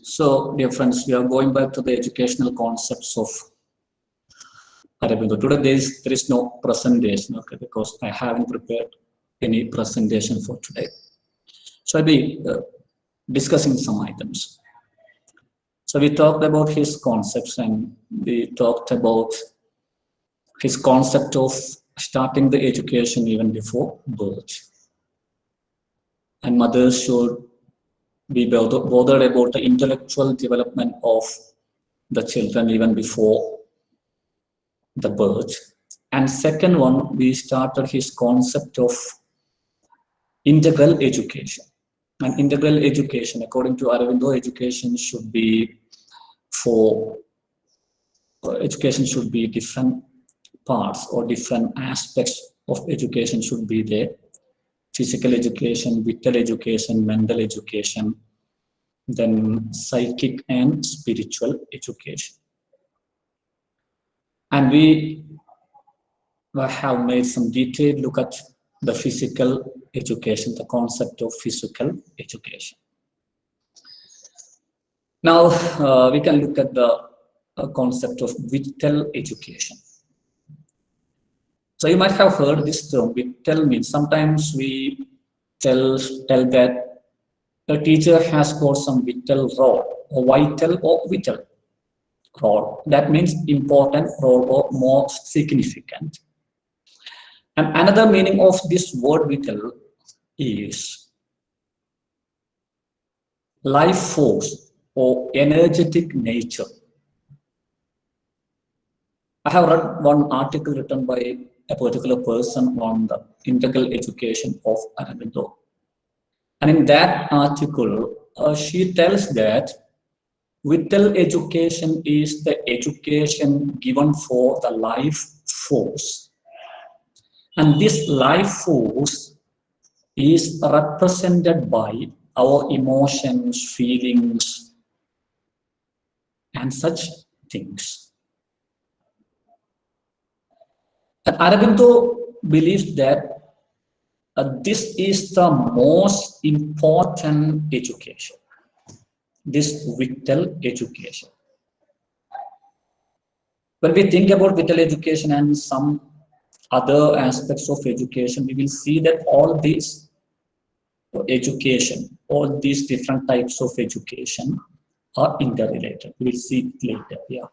So, dear friends, we are going back to the educational concepts of Aurobindo. Today there is no presentation, okay, because I haven't prepared any presentation for today. So I'll be discussing some items. So we talked about his concepts, and we talked about his concept of starting the education even before birth. And mothers should be bothered about the intellectual development of the children even before the birth. And second one, we started his concept of integral education. And integral education, according to Aurobindo, education should be different parts or different aspects of education should be there. Physical education, vital education, mental education, then psychic and spiritual education. And we have made some detailed look at the physical education, the concept of physical education. Now we can look at the concept of vital education. So you might have heard this term. Vital means sometimes we tell that a teacher has got some vital role, or vital or vital role. That means important role or more significant. And another meaning of this word vital is life force or energetic nature. I have read one article written by a particular person on the integral education of Aurobindo. And in that article, she tells that vital education is the education given for the life force. And this life force is represented by our emotions, feelings, and such things. And Aurobindo believes that this is the most important education, this vital education. When we think about vital education and some other aspects of education, we will see that all these education, all these different types of education are interrelated. We will see it later here.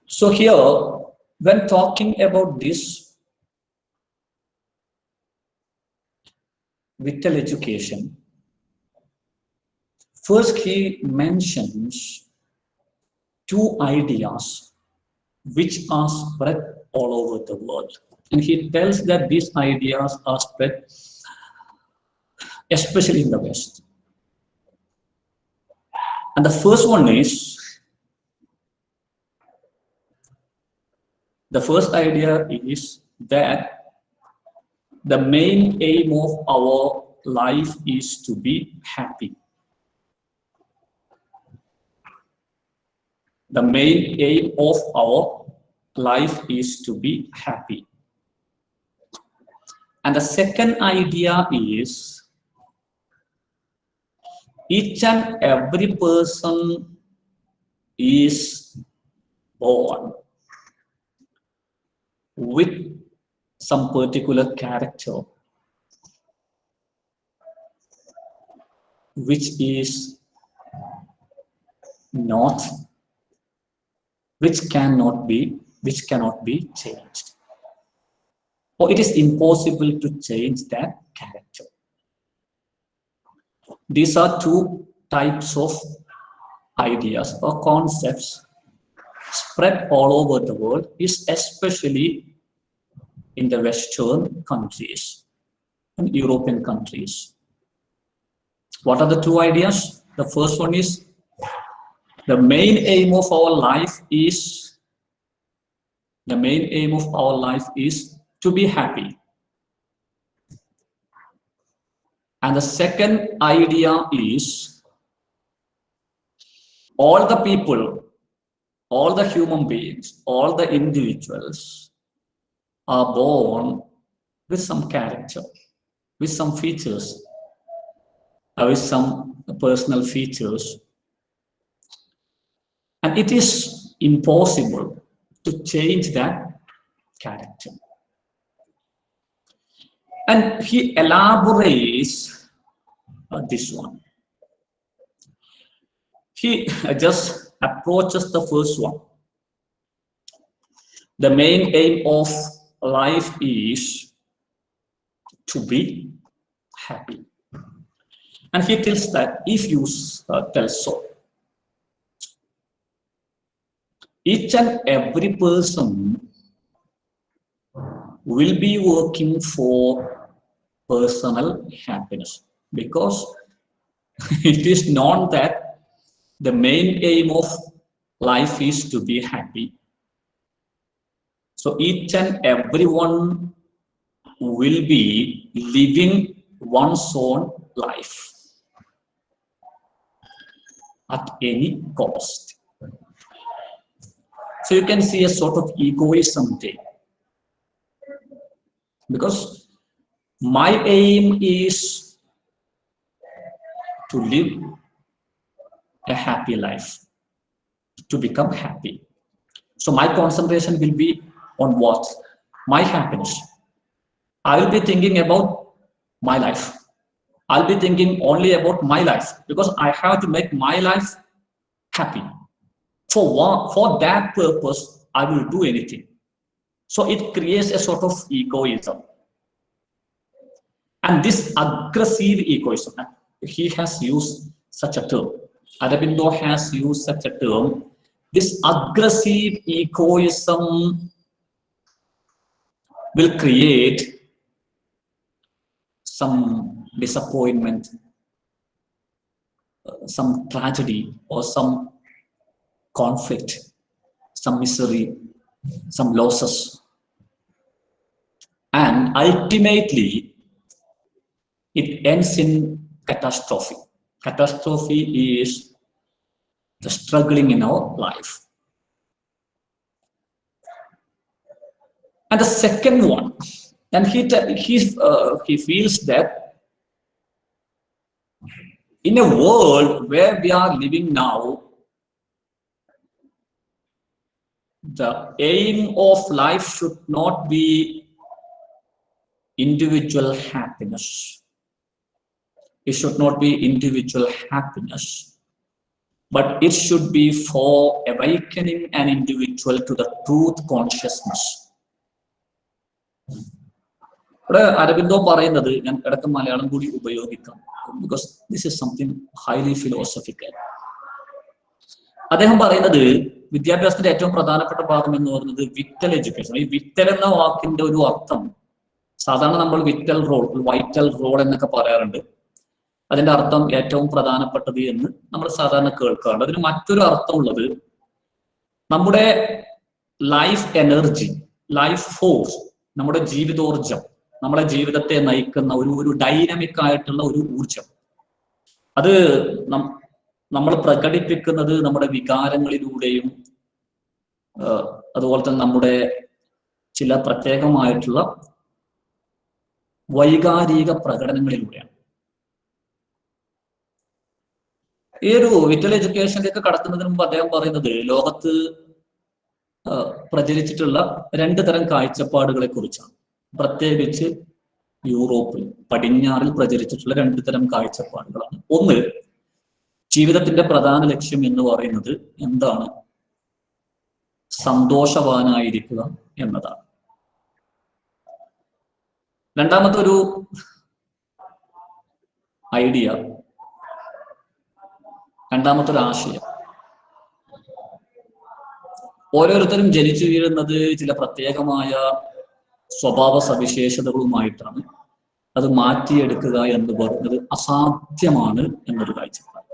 So here, when talking about this vital education, first he mentions two ideas which are spread all over the world. And he tells that these ideas are spread especially in the West. And the first one is, the first idea is that the main aim of our life is to be happy. The main aim of our life is to be happy. And the second idea is each and every person is born with some particular character which cannot be changed, or it is impossible to change that character. These are two types of ideas or concepts spread all over the world, is especially in the Western countries and European countries. What are the two ideas? The first one is the main aim of our life is to be happy. And the second idea is all the people, all the human beings, all the individuals are born with some character, with some features with some personal features, and it is impossible to change that character. And he elaborates this one. He just approaches the first one. The main aim of life is to be happy. And he tells that if you tell so, each and every person will be working for personal happiness, because it is known that the main aim of life is to be happy. So each and everyone will be living one's own life at any cost. So you can see a sort of egoism there, because my aim is to live a happy life, to become happy. So my concentration will be on what? My happiness. I will be thinking about my life. I'll be thinking only about my life, because I have to make my life happy. For that purpose, I will do anything. So it creates a sort of egoism. And this aggressive egoism, he has used such a term. Aurobindo has used such a term. This aggressive egoism will create some disappointment, some tragedy, or some conflict, some misery, some losses. And ultimately, it ends in catastrophe. Catastrophe is the struggling in our life. And the second one, and he feels that in a world where we are living now, the aim of life should not be individual happiness. It should not be individual happiness, but it should be for awakening an individual to the truth consciousness. Aurobindo പറയുന്നത് ഞാൻ ഇടയ്ക്ക് മലയാളം കൂടി ഉപയോഗിക്കാം, because this is something highly philosophical. അദ്ദേഹം പറയുന്നത് വിദ്യാഭ്യാസത്തിന്റെ ഏറ്റവും പ്രധാനപ്പെട്ട ഭാഗം എന്ന് പറയുന്നത് വിറ്റൽ എഡ്യൂക്കേഷൻ. ഈ വിറ്റൽ എന്ന വാക്കിന്റെ ഒരു അർത്ഥം സാധാരണ നമ്മൾ വിറ്റൽ റോൾ, വൈറ്റൽ റോൾ എന്നൊക്കെ പറയാറുണ്ട്. അതിന്റെ അർത്ഥം ഏറ്റവും പ്രധാനപ്പെട്ടത് എന്ന് നമ്മൾ സാധാരണ കേൾക്കാറുണ്ട്. അതിന് മറ്റൊരു അർത്ഥമുള്ളത് നമ്മുടെ ലൈഫ് എനർജി, ലൈഫ് ഫോഴ്സ്, നമ്മുടെ ജീവിതോർജം, നമ്മുടെ ജീവിതത്തെ നയിക്കുന്ന ഒരു ഡൈനാമിക് ആയിട്ടുള്ള ഒരു ഊർജം. അത് നമ്മൾ പ്രകടിപ്പിക്കുന്നത് നമ്മുടെ വികാരങ്ങളിലൂടെയും അതുപോലെ തന്നെ നമ്മുടെ ചില പ്രത്യേകമായിട്ടുള്ള വൈകാരിക പ്രകടനങ്ങളിലൂടെയാണ്. ഈ ഒരു വിറ്റൽ എഡ്യൂക്കേഷനിലേക്ക് കടക്കുന്നതിന് മുമ്പ് അദ്ദേഹം പറയുന്നത് ലോകത്ത് പ്രചരിച്ചിട്ടുള്ള രണ്ട് തരം കാഴ്ചപ്പാടുകളെ കുറിച്ചാണ്. പ്രത്യേകിച്ച് യൂറോപ്പിൽ, പടിഞ്ഞാറിൽ പ്രചരിച്ചിട്ടുള്ള രണ്ട് തരം കാഴ്ചപ്പാടുകളാണ്. ഒന്ന്, ജീവിതത്തിന്റെ പ്രധാന ലക്ഷ്യം എന്ന് പറയുന്നത് എന്താണ്? സന്തോഷവാനായിരിക്കുക എന്നതാണ്. രണ്ടാമത്തെ ഒരു ഐഡിയ, രണ്ടാമത്തെ ഒരു ആശയം, ഓരോരുത്തരും ജനിച്ചു വീഴുന്നത് ചില പ്രത്യേകമായ സ്വഭാവ സവിശേഷതകളുമായിട്ടാണ്. അത് മാറ്റിയെടുക്കുക എന്ന് പറയുന്നത് അസാധ്യമാണ് എന്നൊരു കാഴ്ചപ്പാട്.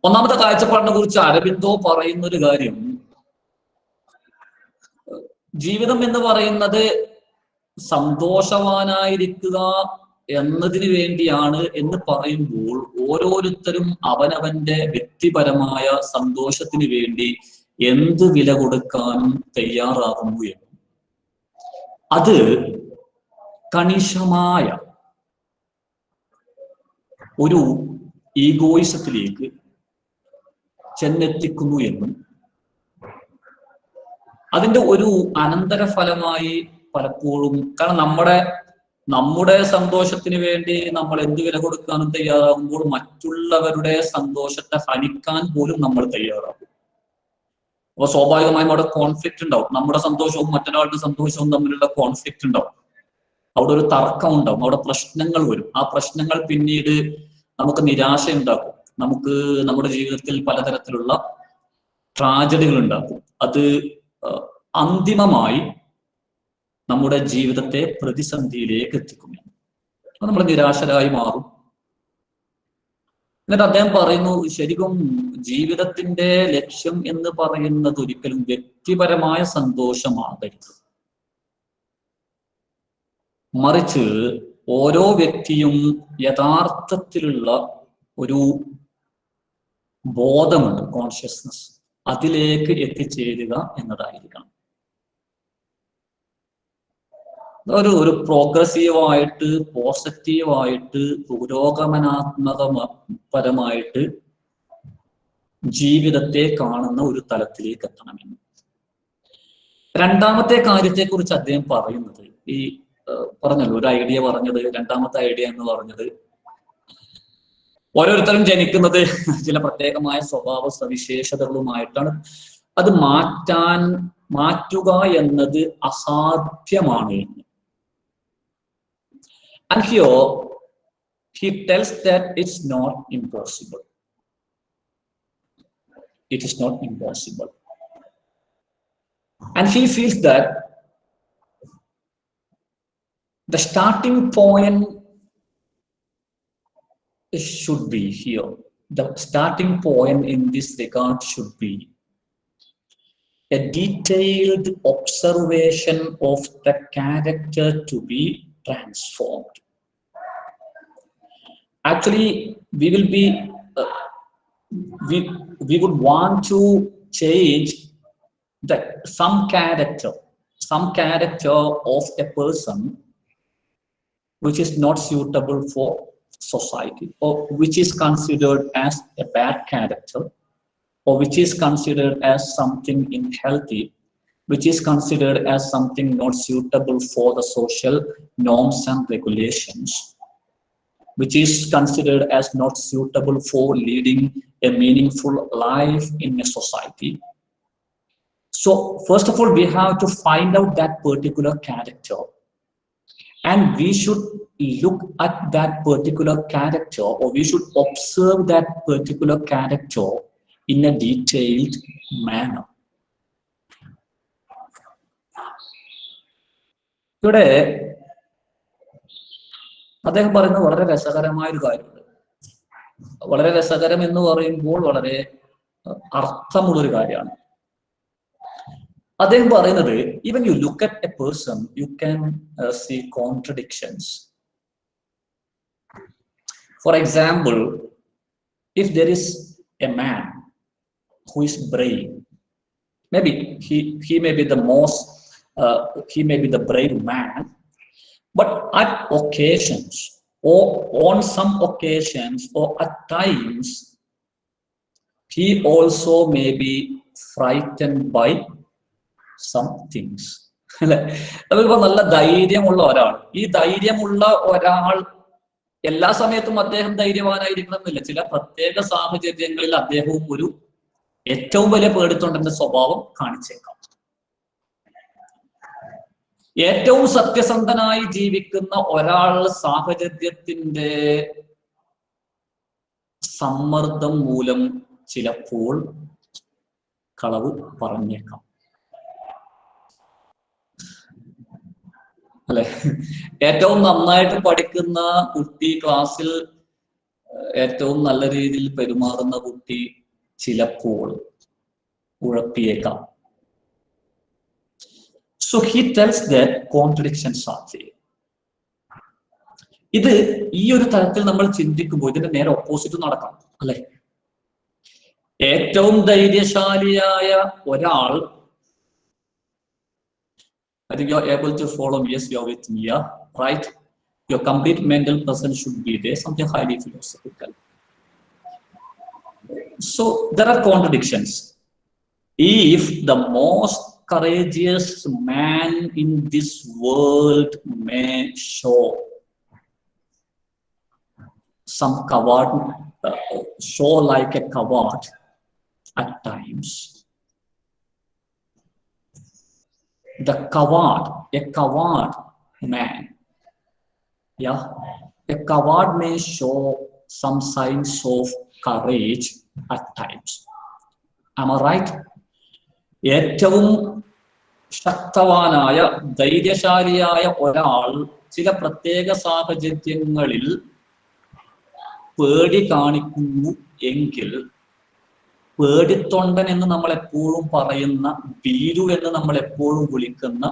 ഒന്നാമത്തെ കാഴ്ചപ്പാടിനെ കുറിച്ച് അരബിന്ദോ പറയുന്ന ഒരു കാര്യം, ജീവിതം എന്ന് പറയുന്നത് സന്തോഷവാനായിരിക്കുക എന്നതിന് വേണ്ടിയാണ് എന്ന് പറയുമ്പോൾ ഓരോരുത്തരും അവനവന്റെ വ്യക്തിപരമായ സന്തോഷത്തിന് വേണ്ടി എന്ത് വില കൊടുക്കാനും തയ്യാറാകുന്നു എന്ന്. അത് കണിശമായ ഒരു ഈഗോയിസത്തിലേക്ക് ചെന്നെത്തിക്കുന്നു എന്നും അതിന്റെ ഒരു അനന്തരഫലമായി പലപ്പോഴും, കാരണം നമ്മുടെ സന്തോഷത്തിന് വേണ്ടി നമ്മൾ എന്ത് വില കൊടുക്കാനും തയ്യാറാകുമ്പോൾ മറ്റുള്ളവരുടെ സന്തോഷത്തെ ഹനിക്കാൻ പോലും നമ്മൾ തയ്യാറാകും. അപ്പൊ സ്വാഭാവികമായും അവിടെ കോൺഫ്ലിക്റ്റ് ഉണ്ടാവും. നമ്മുടെ സന്തോഷവും മറ്റൊരാളുടെ സന്തോഷവും തമ്മിലുള്ള കോൺഫ്ലിക്റ്റ് ഉണ്ടാവും. അവിടെ ഒരു തർക്കം ഉണ്ടാവും, അവിടെ പ്രശ്നങ്ങൾ വരും. ആ പ്രശ്നങ്ങൾ പിന്നീട് നമുക്ക് നിരാശ ഉണ്ടാക്കും, നമുക്ക് നമ്മുടെ ജീവിതത്തിൽ പലതരത്തിലുള്ള ട്രാജഡികൾ ഉണ്ടാക്കും. അത് അന്തിമമായി നമ്മുടെ ജീവിതത്തെ പ്രതിസന്ധിയിലേക്ക് എത്തിക്കും. നമ്മൾ നിരാശരായി മാറും. എന്നിട്ട് അദ്ദേഹം പറയുന്നു, ശരിക്കും ജീവിതത്തിന്റെ ലക്ഷ്യം എന്ന് പറയുന്നത് ഒരിക്കലും വ്യക്തിപരമായ സന്തോഷമാകരുത്, മറിച്ച് ഓരോ വ്യക്തിയും യഥാർത്ഥത്തിലുള്ള ഒരു ബോധമുണ്ട്, കോൺഷ്യസ്നസ്, അതിലേക്ക് എത്തിച്ചേരുക എന്നതായിരിക്കണം. ഒരു പ്രോഗ്രസീവായിട്ട്, പോസിറ്റീവായിട്ട്, പുരോഗമനാത്മകപരമായിട്ട് ജീവിതത്തെ കാണുന്ന ഒരു തലത്തിലേക്ക് എത്തണമെന്ന്. രണ്ടാമത്തെ കാര്യത്തെക്കുറിച്ച് അദ്ദേഹം പറയുന്നത്, ഈ പറഞ്ഞല്ലോ ഒരു ഐഡിയ പറഞ്ഞത്, രണ്ടാമത്തെ ഐഡിയ എന്ന് പറഞ്ഞത്, ഓരോരുത്തരും ജനിക്കുന്നത് ചില പ്രത്യേകമായ സ്വഭാവ സവിശേഷതകളുമായിട്ടാണ്. അത് മാറ്റുക എന്നത് അസാധ്യമാണ് എന്ന്. And here he tells that it's not impossible. It is not impossible. And he feels that the starting point should be here. The starting point in this regard should be a detailed observation of the character to be transformed. Actually, we would want to change some character of a person which is not suitable for society, or which is considered as a bad character, or which is considered as something unhealthy, which is considered as something not suitable for the social norms and regulations, which is considered as not suitable for leading a meaningful life in a society. So first of all, we have to find out that particular character, and we should look at that particular character, or we should observe that particular character in a detailed manner. ഇവിടെ അദ്ദേഹം പറയുന്ന വളരെ രസകരമായ ഒരു കാര്യമുണ്ട്. വളരെ രസകരം എന്ന് പറയുമ്പോൾ വളരെ അർത്ഥമുള്ളൊരു കാര്യമാണ്. അദ്ദേഹം പറയുന്നത്, even you look at a person, you can see contradictions. For example, if there is a man who is brave, maybe he may be the most he may be the brave man, but at occasions, or on some occasions, or at times, he also may be frightened by some things. നമുക്കിപ്പോ നല്ല ധൈര്യമുള്ള ഒരാൾ, ഈ ധൈര്യമുള്ള ഒരാൾ എല്ലാ സമയത്തും അദ്ദേഹം ധൈര്യവാനായിരിക്കണം എന്നില്ല. ചില പ്രത്യേക സാഹചര്യങ്ങളിൽ അദ്ദേഹവും ഒരു ഏറ്റവും വലിയ പേടിത്തൊണ്ടന്റെ സ്വഭാവം കാണിച്ചേക്കാം. ഏറ്റവും സത്യസന്ധനായി ജീവിക്കുന്ന ഒരാൾ സാഹചര്യത്തിന്റെ സമ്മർദ്ദം മൂലം ചിലപ്പോൾ കളവ് പറഞ്ഞേക്കാം, അല്ലെ? ഏറ്റവും നന്നായിട്ട് പഠിക്കുന്ന കുട്ടി, ക്ലാസ്സിൽ ഏറ്റവും നല്ല രീതിയിൽ പെരുമാറുന്ന കുട്ടി ചിലപ്പോൾ ഉഴപ്പിയേക്കാം. So he tells that contradictions are there. ഇത് ഈ ഒരു തരത്തിൽ നമ്മൾ ചിന്തിക്കുമ്പോൾ ഇതിന്റെ നേരെ ഓപ്പോസിറ്റ് നടക്കാം, അല്ലെ? ഏറ്റവും ധൈര്യശാലിയായ ഒരാൾ, I think you are able to follow me. Yes, you are with me, yeah? Right? your complete mental presence should be there, something highly philosophical. So there are contradictions. If the most courageous man in this world may show some coward, show like a coward at times, the coward, a coward man, yeah, a coward may show some signs of courage at times. Am I right? ഏറ്റവും ശക്തവാനായ ധൈര്യശാലിയായ ഒരാൾ ചില പ്രത്യേക സാഹചര്യങ്ങളിൽ പേടി കാണിക്കുന്നു എങ്കിൽ, പേടിത്തൊണ്ടൻ എന്ന് നമ്മൾ എപ്പോഴും പറയുന്ന, ഭീരു എന്ന് നമ്മൾ എപ്പോഴും വിളിക്കുന്ന,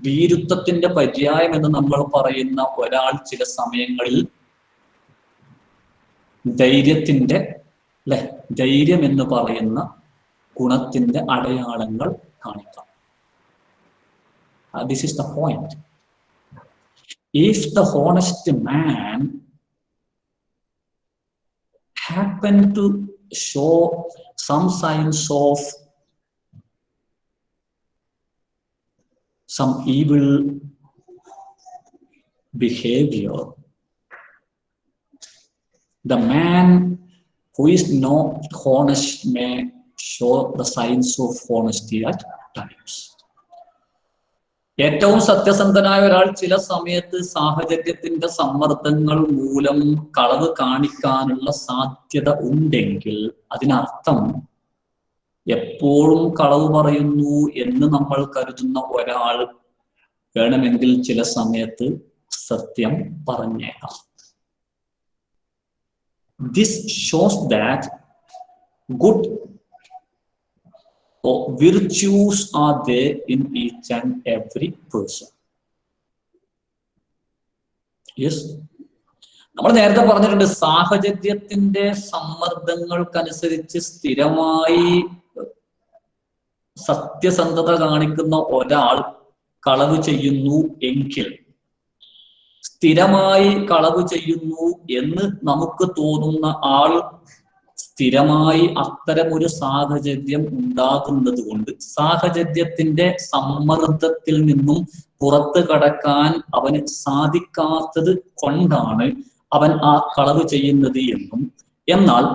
ഭീരുത്വത്തിന്റെ പര്യായം എന്ന് നമ്മൾ പറയുന്ന ഒരാൾ ചില സമയങ്ങളിൽ ധൈര്യത്തിന്റെ, അല്ലെ, ധൈര്യം എന്ന് പറയുന്ന ഗുണത്തിന്റെ അടയാളങ്ങൾ കാണിക്കാം. This is the point. If the honest man happen to show some signs of some evil behavior, the man who is not honest may show the signs of honesty at times. ഏറ്റവും സത്യസന്ധനായ ഒരാൾ ചില സമയത്ത് സാഹചര്യത്തിന്റെ സമ്മർദ്ദങ്ങൾ മൂലം കളവ് കാണിക്കാനുള്ള സാധ്യത ഉണ്ടെങ്കിൽ, അതിനർത്ഥം എപ്പോഴും കളവ് പറയുന്നു എന്ന് നമ്മൾ കരുതുന്ന ഒരാൾ വേണമെങ്കിൽ ചില സമയത്ത് സത്യം പറഞ്ഞേക്കാം. This shows that good virtues are there in each and every person. Yes, നമ്മൾ നേരത്തെ പറഞ്ഞിട്ടുണ്ട്, സാഹചര്യത്തിന്റെ സമ്മർദ്ദങ്ങൾക്കനുസരിച്ച് സ്ഥിരമായി സത്യസന്ധത കാണിക്കുന്ന ഒരാൾ കളവ് ചെയ്യുന്നു എങ്കിൽ, സ്ഥിരമായി കളവ് ചെയ്യുന്നു എന്ന് നമുക്ക് തോന്നുന്ന ആൾ സ്ഥിരമായി അത്തരമൊരു സാഹചര്യം ഉണ്ടാകുന്നത് കൊണ്ട്, സാഹചര്യത്തിന്റെ സമ്മർദ്ദത്തിൽ നിന്നും പുറത്തു കടക്കാൻ അവന് സാധിക്കാത്തത് കൊണ്ടാണ് അവൻ ആ കളവ് ചെയ്യുന്നത് എന്നും, എന്നാൽ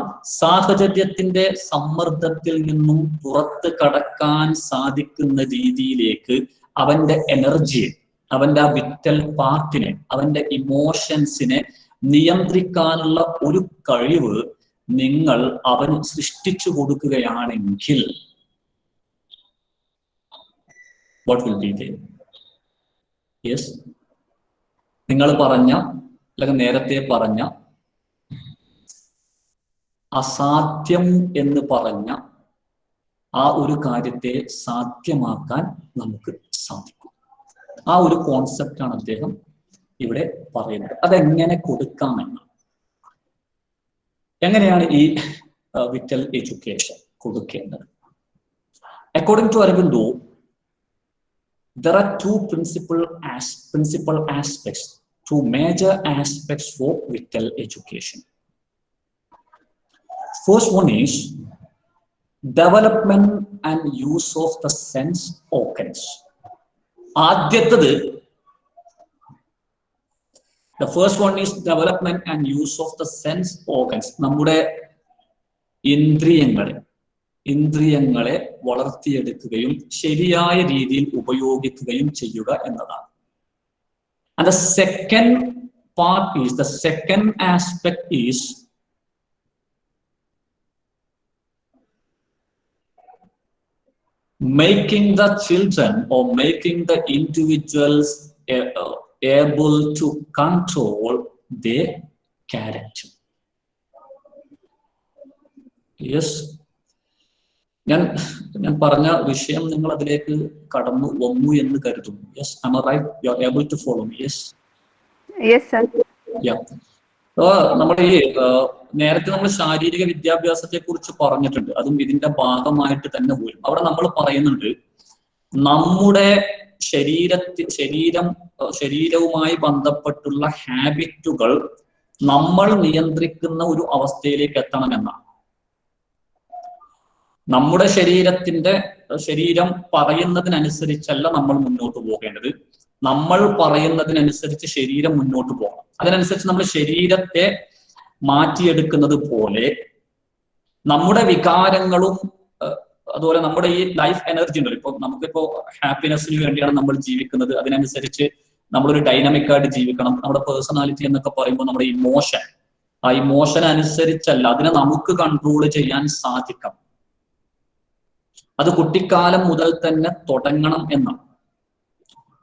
സാഹചര്യത്തിന്റെ സമ്മർദ്ദത്തിൽ നിന്നും പുറത്ത് കടക്കാൻ സാധിക്കുന്ന രീതിയിലേക്ക് അവന്റെ എനർജിയെ, അവന്റെ ആ വിറ്റൽ പാർട്ടിനെ, അവന്റെ ഇമോഷൻസിനെ നിയന്ത്രിക്കാനുള്ള ഒരു കഴിവ് നിങ്ങൾ അവന് സൃഷ്ടിച്ചു കൊടുക്കുകയാണെങ്കിൽ, what will be there? Yes, നിങ്ങൾ പറഞ്ഞ, അല്ലെങ്കിൽ നേരത്തെ പറഞ്ഞ അസാധ്യം എന്ന് പറഞ്ഞ ആ ഒരു കാര്യത്തെ സാധ്യമാക്കാൻ നമുക്ക് സാധിക്കും. ആ ഒരു കോൺസെപ്റ്റാണ് അദ്ദേഹം ഇവിടെ പറയുന്നത്. അതെങ്ങനെ കൊടുക്കാമെന്ന്, എങ്ങനെയാണ് ഈ വിറ്റൽ എഡ്യൂക്കേഷൻ കൊടുക്കേണ്ടത്? According to Aurobindo, there are two principal aspects, two major aspects for vital education. First one is development and use of the sense organs. ആദ്യത്തേത്, the first one is development and use of the sense organs. നമ്മുടെ ഇന്ദ്രിയങ്ങളെ വളർത്തിയെടുക്കുകയും ശരിയായ രീതിയിൽ ഉപയോഗിക്കുകയും ചെയ്യുക എന്നതാണ്. And the second part is, the second aspect is making the children or making the individuals able to control their character. Yes, ഞാൻ പറഞ്ഞ വിഷയം നിങ്ങൾ അതിലേക്ക് കടന്നു വന്നു എന്ന് കരുതുന്നു. Yes, am I right? You are able to follow me? Yes. Yes, sir. Yeah. നമ്മുടെ ഈ നേരത്തെ നമ്മൾ ശാരീരിക വിദ്യാഭ്യാസത്തെ കുറിച്ച് പറഞ്ഞിട്ടുണ്ട്, അതും ഇതിന്റെ ഭാഗമായിട്ട് തന്നെ വരും. അവിടെ നമ്മൾ പറയുന്നുണ്ട്, നമ്മുടെ ശരീരവുമായി ബന്ധപ്പെട്ടുള്ള ഹാബിറ്റുകൾ നമ്മൾ നിയന്ത്രിക്കുന്ന ഒരു അവസ്ഥയിലേക്ക് എത്തണമെന്നാണ്. നമ്മുടെ ശരീരം പറയുന്നതിനനുസരിച്ചല്ല നമ്മൾ മുന്നോട്ട് പോകേണ്ടത്. നമ്മൾ പറയുന്നതിനനുസരിച്ച് ശരീരം മുന്നോട്ട് പോകണം. അതിനനുസരിച്ച് നമ്മൾ ശരീരത്തെ മാറ്റിയെടുക്കുന്നത് പോലെ നമ്മുടെ വികാരങ്ങളും അതുപോലെ നമ്മുടെ ഈ ലൈഫ് എനർജി ഉണ്ടല്ലോ. ഇപ്പൊ നമുക്കിപ്പോ ഹാപ്പിനെസ്സിന് വേണ്ടിയാണ് നമ്മൾ ജീവിക്കുന്നത്. അതിനനുസരിച്ച് നമ്മളൊരു ഡൈനാമിക് ആയിട്ട് ജീവിക്കണം. നമ്മുടെ പേഴ്സണാലിറ്റി എന്നൊക്കെ പറയുമ്പോൾ നമ്മുടെ ആ ഇമോഷൻ അനുസരിച്ചല്ല, അതിനെ നമുക്ക് കൺട്രോൾ ചെയ്യാൻ സാധിക്കണം. അത് കുട്ടിക്കാലം മുതൽ തന്നെ തുടങ്ങണം എന്നാണ്.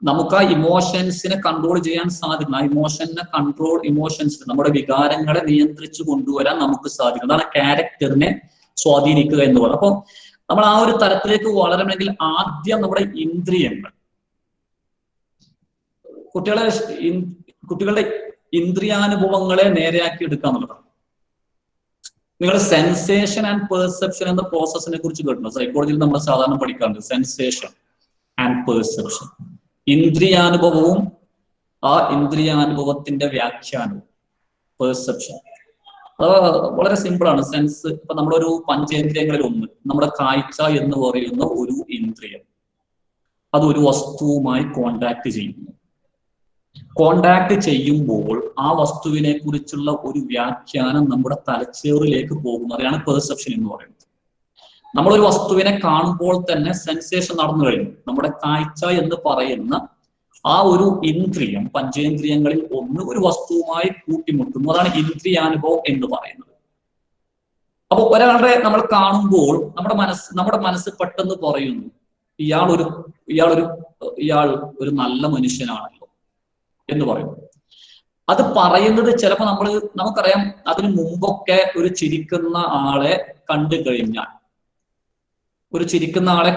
നമുക്ക് ആ ഇമോഷൻസിനെ കൺട്രോൾ ചെയ്യാൻ സാധിക്കണം. ആ ഇമോഷൻസ് നമ്മുടെ വികാരങ്ങളെ നിയന്ത്രിച്ചു കൊണ്ടുവരാൻ നമുക്ക് സാധിക്കും. അതാണ് ക്യാരക്ടറിനെ സ്വാധീനിക്കുക എന്ന് പറയുന്നത്. അപ്പൊ നമ്മൾ ആ ഒരു തലത്തിലേക്ക് വളരണമെങ്കിൽ ആദ്യം നമ്മുടെ ഇന്ദ്രിയങ്ങൾ, കുട്ടികളുടെ ഇന്ദ്രിയാനുഭവങ്ങളെ നേരെയാക്കി എടുക്കുക എന്നുള്ളതാണ്. നിങ്ങൾ സെൻസേഷൻ ആൻഡ് പെർസെപ്ഷൻ എന്ന പ്രോസസ്സിനെ കുറിച്ച് കേട്ടിട്ടുണ്ടോ? സൈക്കോളജിയിൽ നമ്മൾ സാധാരണ പഠിക്കാറുണ്ട് സെൻസേഷൻ ആൻഡ് പെർസെപ്ഷൻ. ഇന്ദ്രിയാനുഭവവും ആ ഇന്ദ്രിയാനുഭവത്തിന്റെ വ്യാഖ്യാനവും പെർസെപ്ഷൻ. അത് വളരെ സിമ്പിൾ ആണ്. സെൻസ്, ഇപ്പൊ നമ്മുടെ ഒരു പഞ്ചേന്ദ്രിയങ്ങളിൽ ഒന്ന് നമ്മുടെ കാഴ്ച എന്ന് പറയുന്ന ഒരു ഇന്ദ്രിയം, അത് ഒരു വസ്തുവുമായി കോണ്ടാക്ട് ചെയ്യുമ്പോൾ ആ വസ്തുവിനെ കുറിച്ചുള്ള ഒരു വ്യാഖ്യാനം നമ്മുടെ തലച്ചോറിലേക്ക് പോകും. അതാണ് പെർസെപ്ഷൻ എന്ന് പറയുന്നത്. നമ്മളൊരു വസ്തുവിനെ കാണുമ്പോൾ തന്നെ സെൻസേഷൻ നടന്നു കഴിഞ്ഞു. നമ്മുടെ കാഴ്ച എന്ന് പറയുന്ന ആ ഒരു ഇന്ദ്രിയം, പഞ്ചേന്ദ്രിയങ്ങളിൽ ഒന്ന് ഒരു വസ്തുവുമായി കൂട്ടിമുട്ടുന്നു. അതാണ് ഇന്ദ്രിയാനുഭവം എന്ന് പറയുന്നത്. അപ്പൊ ഒരാളെ നമ്മൾ കാണുമ്പോൾ നമ്മുടെ മനസ്സ് പെട്ടെന്ന് പറയുന്നു, ഇയാൾ ഒരു നല്ല മനുഷ്യനാണല്ലോ എന്ന് പറയുന്നു. അത് പറയുന്നത് ചിലപ്പോൾ നമുക്കറിയാം, അതിനു മുമ്പൊക്കെ ഒരു ചിരിക്കുന്ന ആളെ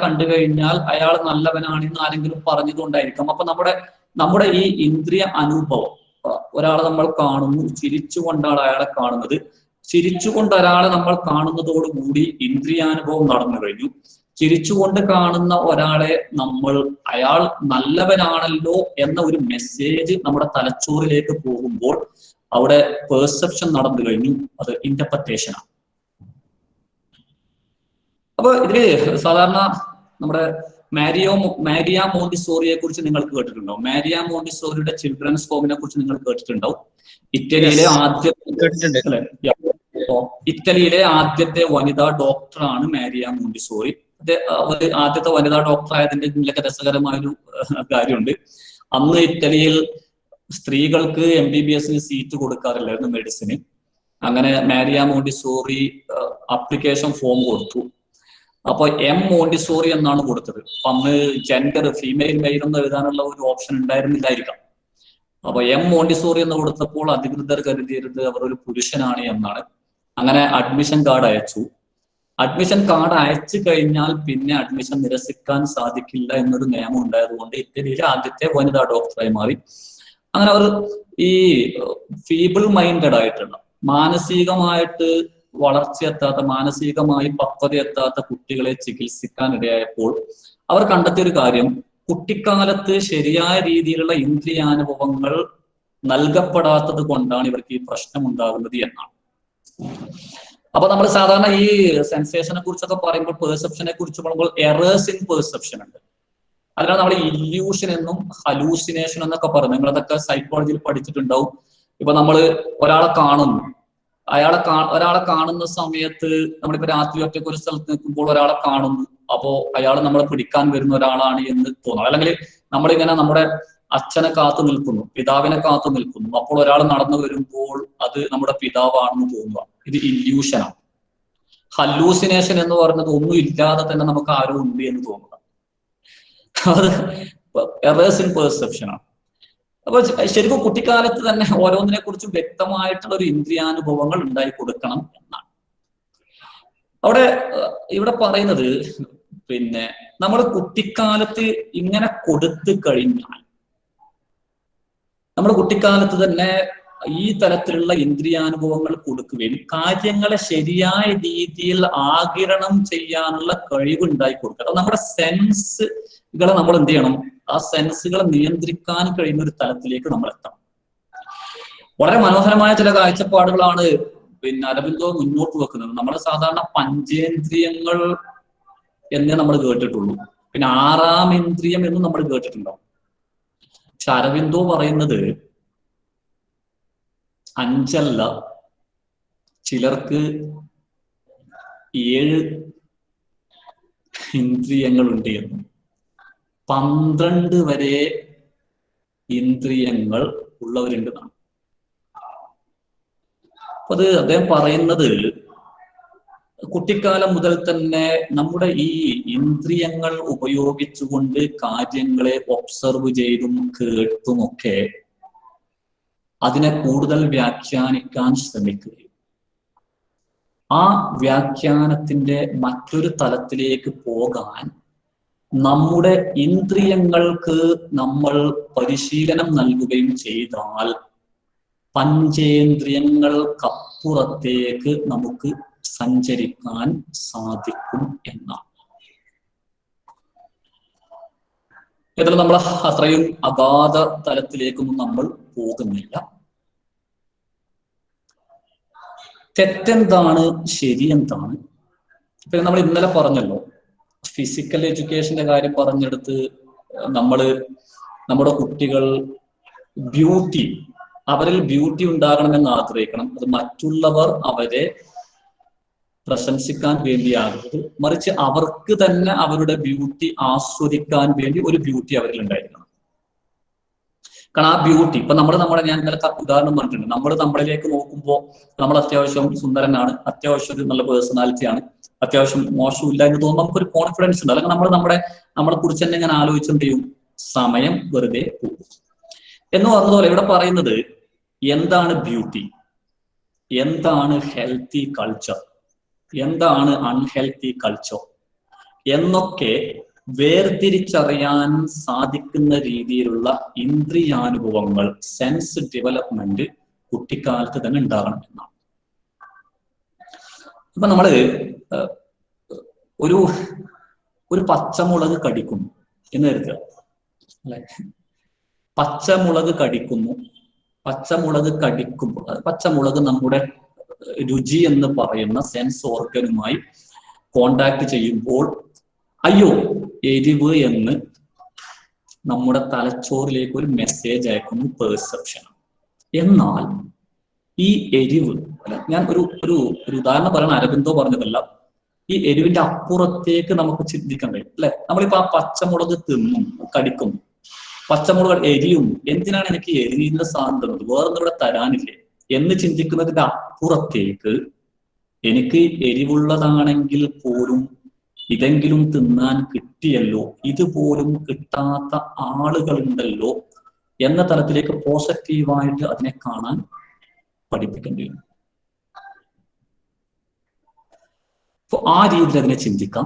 കണ്ടു കഴിഞ്ഞാൽ അയാൾ നല്ലവനാണെന്ന് ആരെങ്കിലും പറഞ്ഞതുകൊണ്ടായിരിക്കാം. അപ്പൊ നമ്മുടെ ഈ ഇന്ദ്രിയ അനുഭവം, ഒരാളെ നമ്മൾ കാണുന്നു, ചിരിച്ചുകൊണ്ടാണ് അയാളെ കാണുന്നത്. ചിരിച്ചുകൊണ്ട് ഒരാളെ നമ്മൾ കാണുന്നതോടുകൂടി ഇന്ദ്രിയാനുഭവം നടന്നു കഴിഞ്ഞു. ചിരിച്ചുകൊണ്ട് കാണുന്ന ഒരാളെ അയാൾ നല്ലവനാണല്ലോ എന്ന ഒരു മെസ്സേജ് നമ്മുടെ തലച്ചോറിലേക്ക് പോകുമ്പോൾ അവിടെ പെർസെപ്ഷൻ നടന്നു കഴിഞ്ഞു. അത് ഇന്റർപ്രിറ്റേഷനാണ്. അപ്പൊ ഇതില് സാധാരണ നമ്മുടെ മാരിയ മോണ്ടിസോറിയെ കുറിച്ച് നിങ്ങൾക്ക് കേട്ടിട്ടുണ്ടാവും. മാരിയ മോണ്ടിസോറിയുടെ ചിൽഡ്രൻസ് ഹോമിനെ കുറിച്ച് നിങ്ങൾ കേട്ടിട്ടുണ്ടാവും. ഇറ്റലിയിലെ ആദ്യത്തെ വനിതാ ഡോക്ടറാണ് മാരിയ മോണ്ടിസോറി. ആദ്യത്തെ വനിതാ ഡോക്ടർ ആയതിന്റെ ഇതിലൊക്കെ രസകരമായൊരു കാര്യമുണ്ട്. അന്ന് ഇറ്റലിയിൽ സ്ത്രീകൾക്ക് MBBS സീറ്റ് കൊടുക്കാറില്ലായിരുന്നു, മെഡിസിന്. അങ്ങനെ മാരിയ മോണ്ടിസോറി അപ്ലിക്കേഷൻ ഫോം കൊടുത്തു. അപ്പൊ മോണ്ടിസോറി എന്നാണ് കൊടുത്തത്. അന്ന് ജെൻഡർ ഫീമെയിൽ മെയിൽ എന്ന് എഴുതാനുള്ള ഒരു ഓപ്ഷൻ ഉണ്ടായിരുന്നില്ലായിരിക്കാം. അപ്പൊ മോണ്ടിസോറി എന്ന് കൊടുത്തപ്പോൾ അധികൃതർ കരുതിയത് അവർ ഒരു പുരുഷനാണ് എന്നാണ്. അങ്ങനെ അഡ്മിഷൻ കാർഡ് അയച്ചു. അഡ്മിഷൻ കാർഡ് അയച്ചു കഴിഞ്ഞാൽ പിന്നെ അഡ്മിഷൻ നിരസിക്കാൻ സാധിക്കില്ല എന്നൊരു നിയമം ഉണ്ടായതുകൊണ്ട് ഇറ്റലിയിലെ ആദ്യത്തെ വനിതാ ഡോക്ടറായി മാറി. അങ്ങനെ അവർ ഈ ഫീബിൾ മൈൻഡഡ് ആയിട്ടുള്ള, മാനസികമായിട്ട് വളർച്ചയെത്താത്ത, മാനസികമായി പക്വതയെത്താത്ത കുട്ടികളെ ചികിത്സിക്കാൻ ഇടയായപ്പോൾ അവർ കണ്ടെത്തിയ ഒരു കാര്യം, കുട്ടിക്കാലത്ത് ശരിയായ രീതിയിലുള്ള ഇന്ദ്രിയാനുഭവങ്ങൾ നൽകപ്പെടാത്തത് കൊണ്ടാണ് ഇവർക്ക് ഈ പ്രശ്നം ഉണ്ടാകുന്നത് എന്നാണ്. അപ്പൊ നമ്മൾ സാധാരണ ഈ സെൻസേഷനെ കുറിച്ചൊക്കെ പറയുമ്പോൾ, പെർസെപ്ഷനെ കുറിച്ച് പറയുമ്പോൾ എറേഴ്സ് ഇൻ പെർസെപ്ഷൻ ഉണ്ട്. അതിനാണ് നമ്മൾ ഇല്യൂഷൻ എന്നും ഹലൂസിനേഷൻ എന്നൊക്കെ പറയുന്നത്. നിങ്ങളതൊക്കെ സൈക്കോളജിയിൽ പഠിച്ചിട്ടുണ്ടാവും. ഇപ്പൊ നമ്മൾ ഒരാളെ കാണുന്നു, ഒരാളെ കാണുന്ന സമയത്ത് നമ്മളിപ്പോ രാത്രി ഒറ്റയ്ക്ക് ഒരു സ്ഥലത്ത് നിൽക്കുമ്പോൾ ഒരാളെ കാണുന്നു. അപ്പോ അയാൾ നമ്മളെ പിടിക്കാൻ വരുന്ന ഒരാളാണ് എന്ന് തോന്നുന്നു. അല്ലെങ്കിൽ നമ്മളിങ്ങനെ നമ്മുടെ അച്ഛനെ കാത്തു നിൽക്കുന്നു, പിതാവിനെ കാത്തു നിൽക്കുന്നു. അപ്പോൾ ഒരാൾ നടന്നു വരുമ്പോൾ അത് നമ്മുടെ പിതാവാണെന്ന് തോന്നുക. ഇത് ഇല്യൂഷനാണ്. ഹല്ലൂസിനേഷൻ എന്ന് പറയുന്നത് ഒന്നും ഇല്ലാതെ തന്നെ നമുക്ക് ആരോ ഉണ്ട് എന്ന് തോന്നുക. അത് എറേഴ്സ് ഇൻ പെർസെപ്ഷൻ ആണ്. അപ്പൊ ശരിക്കും കുട്ടിക്കാലത്ത് തന്നെ ഓരോന്നിനെ കുറിച്ചും വ്യക്തമായിട്ടുള്ള ഒരു ഇന്ദ്രിയാനുഭവങ്ങൾ ഉണ്ടായി കൊടുക്കണം എന്നാണ് ഇവിടെ പറയുന്നത്. പിന്നെ നമ്മൾ കുട്ടിക്കാലത്ത് ഇങ്ങനെ കൊടുത്തു കഴിഞ്ഞാൽ, നമ്മുടെ കുട്ടിക്കാലത്ത് തന്നെ ഈ തരത്തിലുള്ള ഇന്ദ്രിയാനുഭവങ്ങൾ കൊടുക്കുകയും കാര്യങ്ങളെ ശരിയായ രീതിയിൽ ആഗിരണം ചെയ്യാനുള്ള കഴിവ് ഉണ്ടായി കൊടുക്കുക. നമ്മുടെ സെൻസുകളെ നമ്മൾ എന്ത് ചെയ്യണം? ആ സെൻസുകളെ നിയന്ത്രിക്കാൻ കഴിയുന്ന ഒരു തലത്തിലേക്ക് നമ്മൾ എത്തണം. വളരെ മനോഹരമായ ചില കാഴ്ചപ്പാടുകളാണ് പിന്നെ അരബിന്ദോ മുന്നോട്ട് വെക്കുന്നത്. നമ്മൾ സാധാരണ പഞ്ചേന്ദ്രിയങ്ങൾ എന്നേ നമ്മൾ കേട്ടിട്ടുള്ളൂ, പിന്നെ 6ാം ഇന്ദ്രിയം എന്നും നമ്മൾ കേട്ടിട്ടുണ്ടാവും. പക്ഷെ അരബിന്ദോ പറയുന്നത് 5 ചിലർക്ക് 7 ഇന്ദ്രിയങ്ങളുണ്ട് എന്നും 12 വരെ ഇന്ദ്രിയങ്ങൾ ഉള്ളവരുണ്ടെന്നാണ്. അപ്പൊ അത് അദ്ദേഹം പറയുന്നത് കുട്ടിക്കാലം മുതൽ തന്നെ നമ്മുടെ ഈ ഇന്ദ്രിയങ്ങൾ ഉപയോഗിച്ചുകൊണ്ട് കാര്യങ്ങളെ ഒബ്സർവ് ചെയ്തും കേട്ടുമൊക്കെ അതിനെ കൂടുതൽ വ്യാഖ്യാനിക്കാൻ ശ്രമിക്കുകയും ആ വ്യാഖ്യാനത്തിന്റെ മറ്റൊരു തലത്തിലേക്ക് പോകാൻ നമ്മുടെ ഇന്ദ്രിയങ്ങൾക്ക് നമ്മൾ പരിശീലനം നൽകുകയും ചെയ്താൽ പഞ്ചേന്ദ്രിയങ്ങൾക്കപ്പുറത്തേക്ക് നമുക്ക് സഞ്ചരിക്കാൻ സാധിക്കും എന്നാണ്. എന്നാൽ നമ്മൾ അത്രയും അഗാധ തലത്തിലേക്കൊന്നും നമ്മൾ പോകുന്നില്ല. തെറ്റെന്താണ്, ശരിയെന്താണ്? ഇപ്പൊ നമ്മൾ ഇന്നലെ പറഞ്ഞല്ലോ, ഫിസിക്കൽ എഡ്യൂക്കേഷന്റെ കാര്യം പറഞ്ഞെടുത്ത് നമ്മുടെ കുട്ടികൾ അവരിൽ ബ്യൂട്ടി ഉണ്ടാകണമെന്ന് ആഗ്രഹിക്കണം. അത് മറ്റുള്ളവർ അവരെ പ്രശംസിക്കാൻ വേണ്ടിയാകരുത്, മറിച്ച് അവർക്ക് തന്നെ അവരുടെ ബ്യൂട്ടി ആസ്വദിക്കാൻ വേണ്ടി ഒരു ബ്യൂട്ടി അവരിൽ ഉണ്ടായിരിക്കണം. കാരണം ആ ബ്യൂട്ടി ഇപ്പൊ ഞാൻ ഇന്നലെ ഉദാഹരണം പറഞ്ഞിട്ടുണ്ട്. നമ്മളിലേക്ക് നോക്കുമ്പോൾ നമ്മൾ അത്യാവശ്യം സുന്ദരനാണ്, അത്യാവശ്യം ഒരു നല്ല പേഴ്സണാലിറ്റിയാണ്, അത്യാവശ്യം മോശമില്ല എന്ന് തോന്നുമ്പോൾ നമുക്കൊരു കോൺഫിഡൻസ് ഉണ്ട്. അല്ലെങ്കിൽ നമ്മളെ കുറിച്ച് തന്നെ ഞാൻ ആലോചിച്ചെന്ത് ചെയ്യും, സമയം വെറുതെ പോകും എന്ന് പറഞ്ഞതുപോലെ ഇവിടെ പറയുന്നത് എന്താണ് ബ്യൂട്ടി, എന്താണ് ഹെൽത്തി കൾച്ചർ, എന്താണ് അൺഹെൽത്തി കൾച്ചർ എന്നൊക്കെ വേർതിരിച്ചറിയാൻ സാധിക്കുന്ന രീതിയിലുള്ള ഇന്ദ്രിയാനുഭവങ്ങൾ, സെൻസ് ഡെവലപ്മെന്റ് കുട്ടിക്കാലത്ത് തന്നെ ഉണ്ടാകണം എന്നാണ്. അപ്പൊ നമ്മള് ഒരു പച്ചമുളക് കടിക്കുന്നു എന്ന് കരുതുക അല്ലെ. പച്ചമുളക് കടിക്കുമ്പോൾ പച്ചമുളക് നമ്മുടെ രുചി എന്ന് പറയുന്ന സെൻസ് ഓർഗനുമായി കോണ്ടാക്ട് ചെയ്യുമ്പോൾ അയ്യോ എരിവ് എന്ന് നമ്മുടെ തലച്ചോറിലേക്ക് ഒരു മെസ്സേജ് അയക്കുന്നു, പെർസെപ്ഷൻ. എന്നാൽ ഈ എരിവ് ഞാൻ ഒരു ഉദാഹരണം പറയണ, അരബിന്ദോ പറഞ്ഞതല്ല, ഈ എരിവിന്റെ അപ്പുറത്തേക്ക് നമുക്ക് ചിന്തിക്കാൻ കഴിയും അല്ലെ. നമ്മളിപ്പോ ആ പച്ചമുളക് കടിക്കുന്നു, പച്ചമുളക് എരിയുന്നു, എന്തിനാണ് എനിക്ക് എരിയുന്ന സാധനം തന്നത്, വേറൊന്നും ഇവിടെ തരാനില്ലേ എന്ന് ചിന്തിക്കുന്നതിന്റെ അപ്പുറത്തേക്ക് എനിക്ക് എരിവുള്ളതാണെങ്കിൽ പോലും ഇതെങ്കിലും തിന്നാൻ കിട്ടിയല്ലോ, ഇതുപോലും കിട്ടാത്ത ആളുകളുണ്ടല്ലോ എന്ന തലത്തിലേക്ക് പോസിറ്റീവായിട്ട് അതിനെ കാണാൻ പഠിപ്പിക്കേണ്ടി വരും. അപ്പൊ ആ രീതിയിൽ അതിനെ ചിന്തിക്കാം.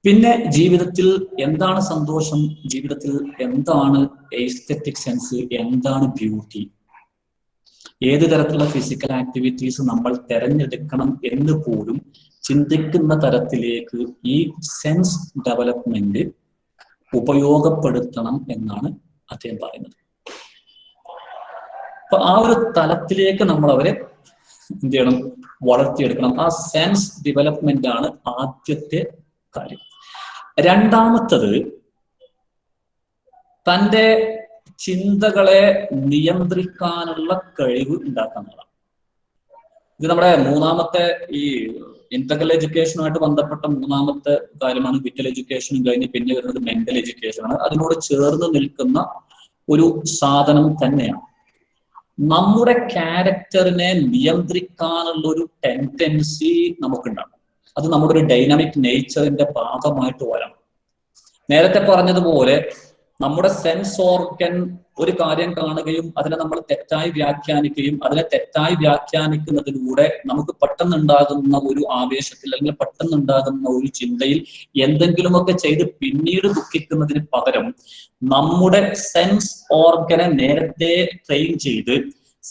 പിന്നെ ജീവിതത്തിൽ എന്താണ് സന്തോഷം, ജീവിതത്തിൽ എന്താണ് എസ്തെറ്റിക് സെൻസ്, എന്താണ് ബ്യൂട്ടി, ഏത് തരത്തിലുള്ള ഫിസിക്കൽ ആക്ടിവിറ്റീസ് നമ്മൾ തിരഞ്ഞെടുക്കണം എന്ന് പോലും ചിന്തിക്കുന്ന തരത്തിലേക്ക് ഈ സെൻസ് ഡെവലപ്മെന്റ് ഉപയോഗപ്പെടുത്തണം എന്നാണ് അദ്ദേഹം പറയുന്നത്. അപ്പൊ ആ ഒരു തലത്തിലേക്ക് നമ്മൾ അവരെ എന്ത് ചെയ്യണം, വളർത്തിയെടുക്കണം. ആ സെൻസ് ഡെവലപ്മെന്റ് ആണ് ആദ്യത്തെ കാര്യം. രണ്ടാമത്തത് തൻ്റെ ചിന്തകളെ നിയന്ത്രിക്കാനുള്ള കഴിവ് ഉണ്ടാക്കാനുള്ളതാണ്. ഇത് നമ്മുടെ മൂന്നാമത്തെ ഈ ഇന്റഗ്രൽ എഡ്യൂക്കേഷനുമായിട്ട് ബന്ധപ്പെട്ട മൂന്നാമത്തെ കാര്യമാണ്. വിറ്റൽ എഡ്യൂക്കേഷനും കഴിഞ്ഞ് പിന്നെ വരുന്നത് മെന്റൽ എഡ്യൂക്കേഷനാണ്. അതിനോട് ചേർന്ന് നിൽക്കുന്ന ഒരു സാധനം തന്നെയാണ്. നമ്മുടെ ക്യാരക്ടറിനെ നിയന്ത്രിക്കാനുള്ള ഒരു ടെൻഡൻസി നമുക്കുണ്ടാകും. അത് നമ്മുടെ ഒരു ഡൈനാമിക് നേച്ചറിന്റെ ഭാഗമായിട്ട് വരണം. നേരത്തെ പറഞ്ഞതുപോലെ നമ്മുടെ സെൻസ് ഓർഗൻ ഒരു കാര്യം കാണുകയും അതിനെ നമ്മൾ തെറ്റായി വ്യാഖ്യാനിക്കുകയും അതിനെ തെറ്റായി വ്യാഖ്യാനിക്കുന്നതിലൂടെ നമുക്ക് പെട്ടെന്നുണ്ടാകുന്ന ഒരു ആവേശത്തിൽ അല്ലെങ്കിൽ പെട്ടെന്നുണ്ടാകുന്ന ഒരു ചിന്തയിൽ എന്തെങ്കിലുമൊക്കെ ചെയ്ത് പിന്നീട് ദുഃഖിക്കുന്നതിന് പകരം നമ്മുടെ സെൻസ് ഓർഗനെ നേരത്തെ ട്രെയിൻ ചെയ്ത്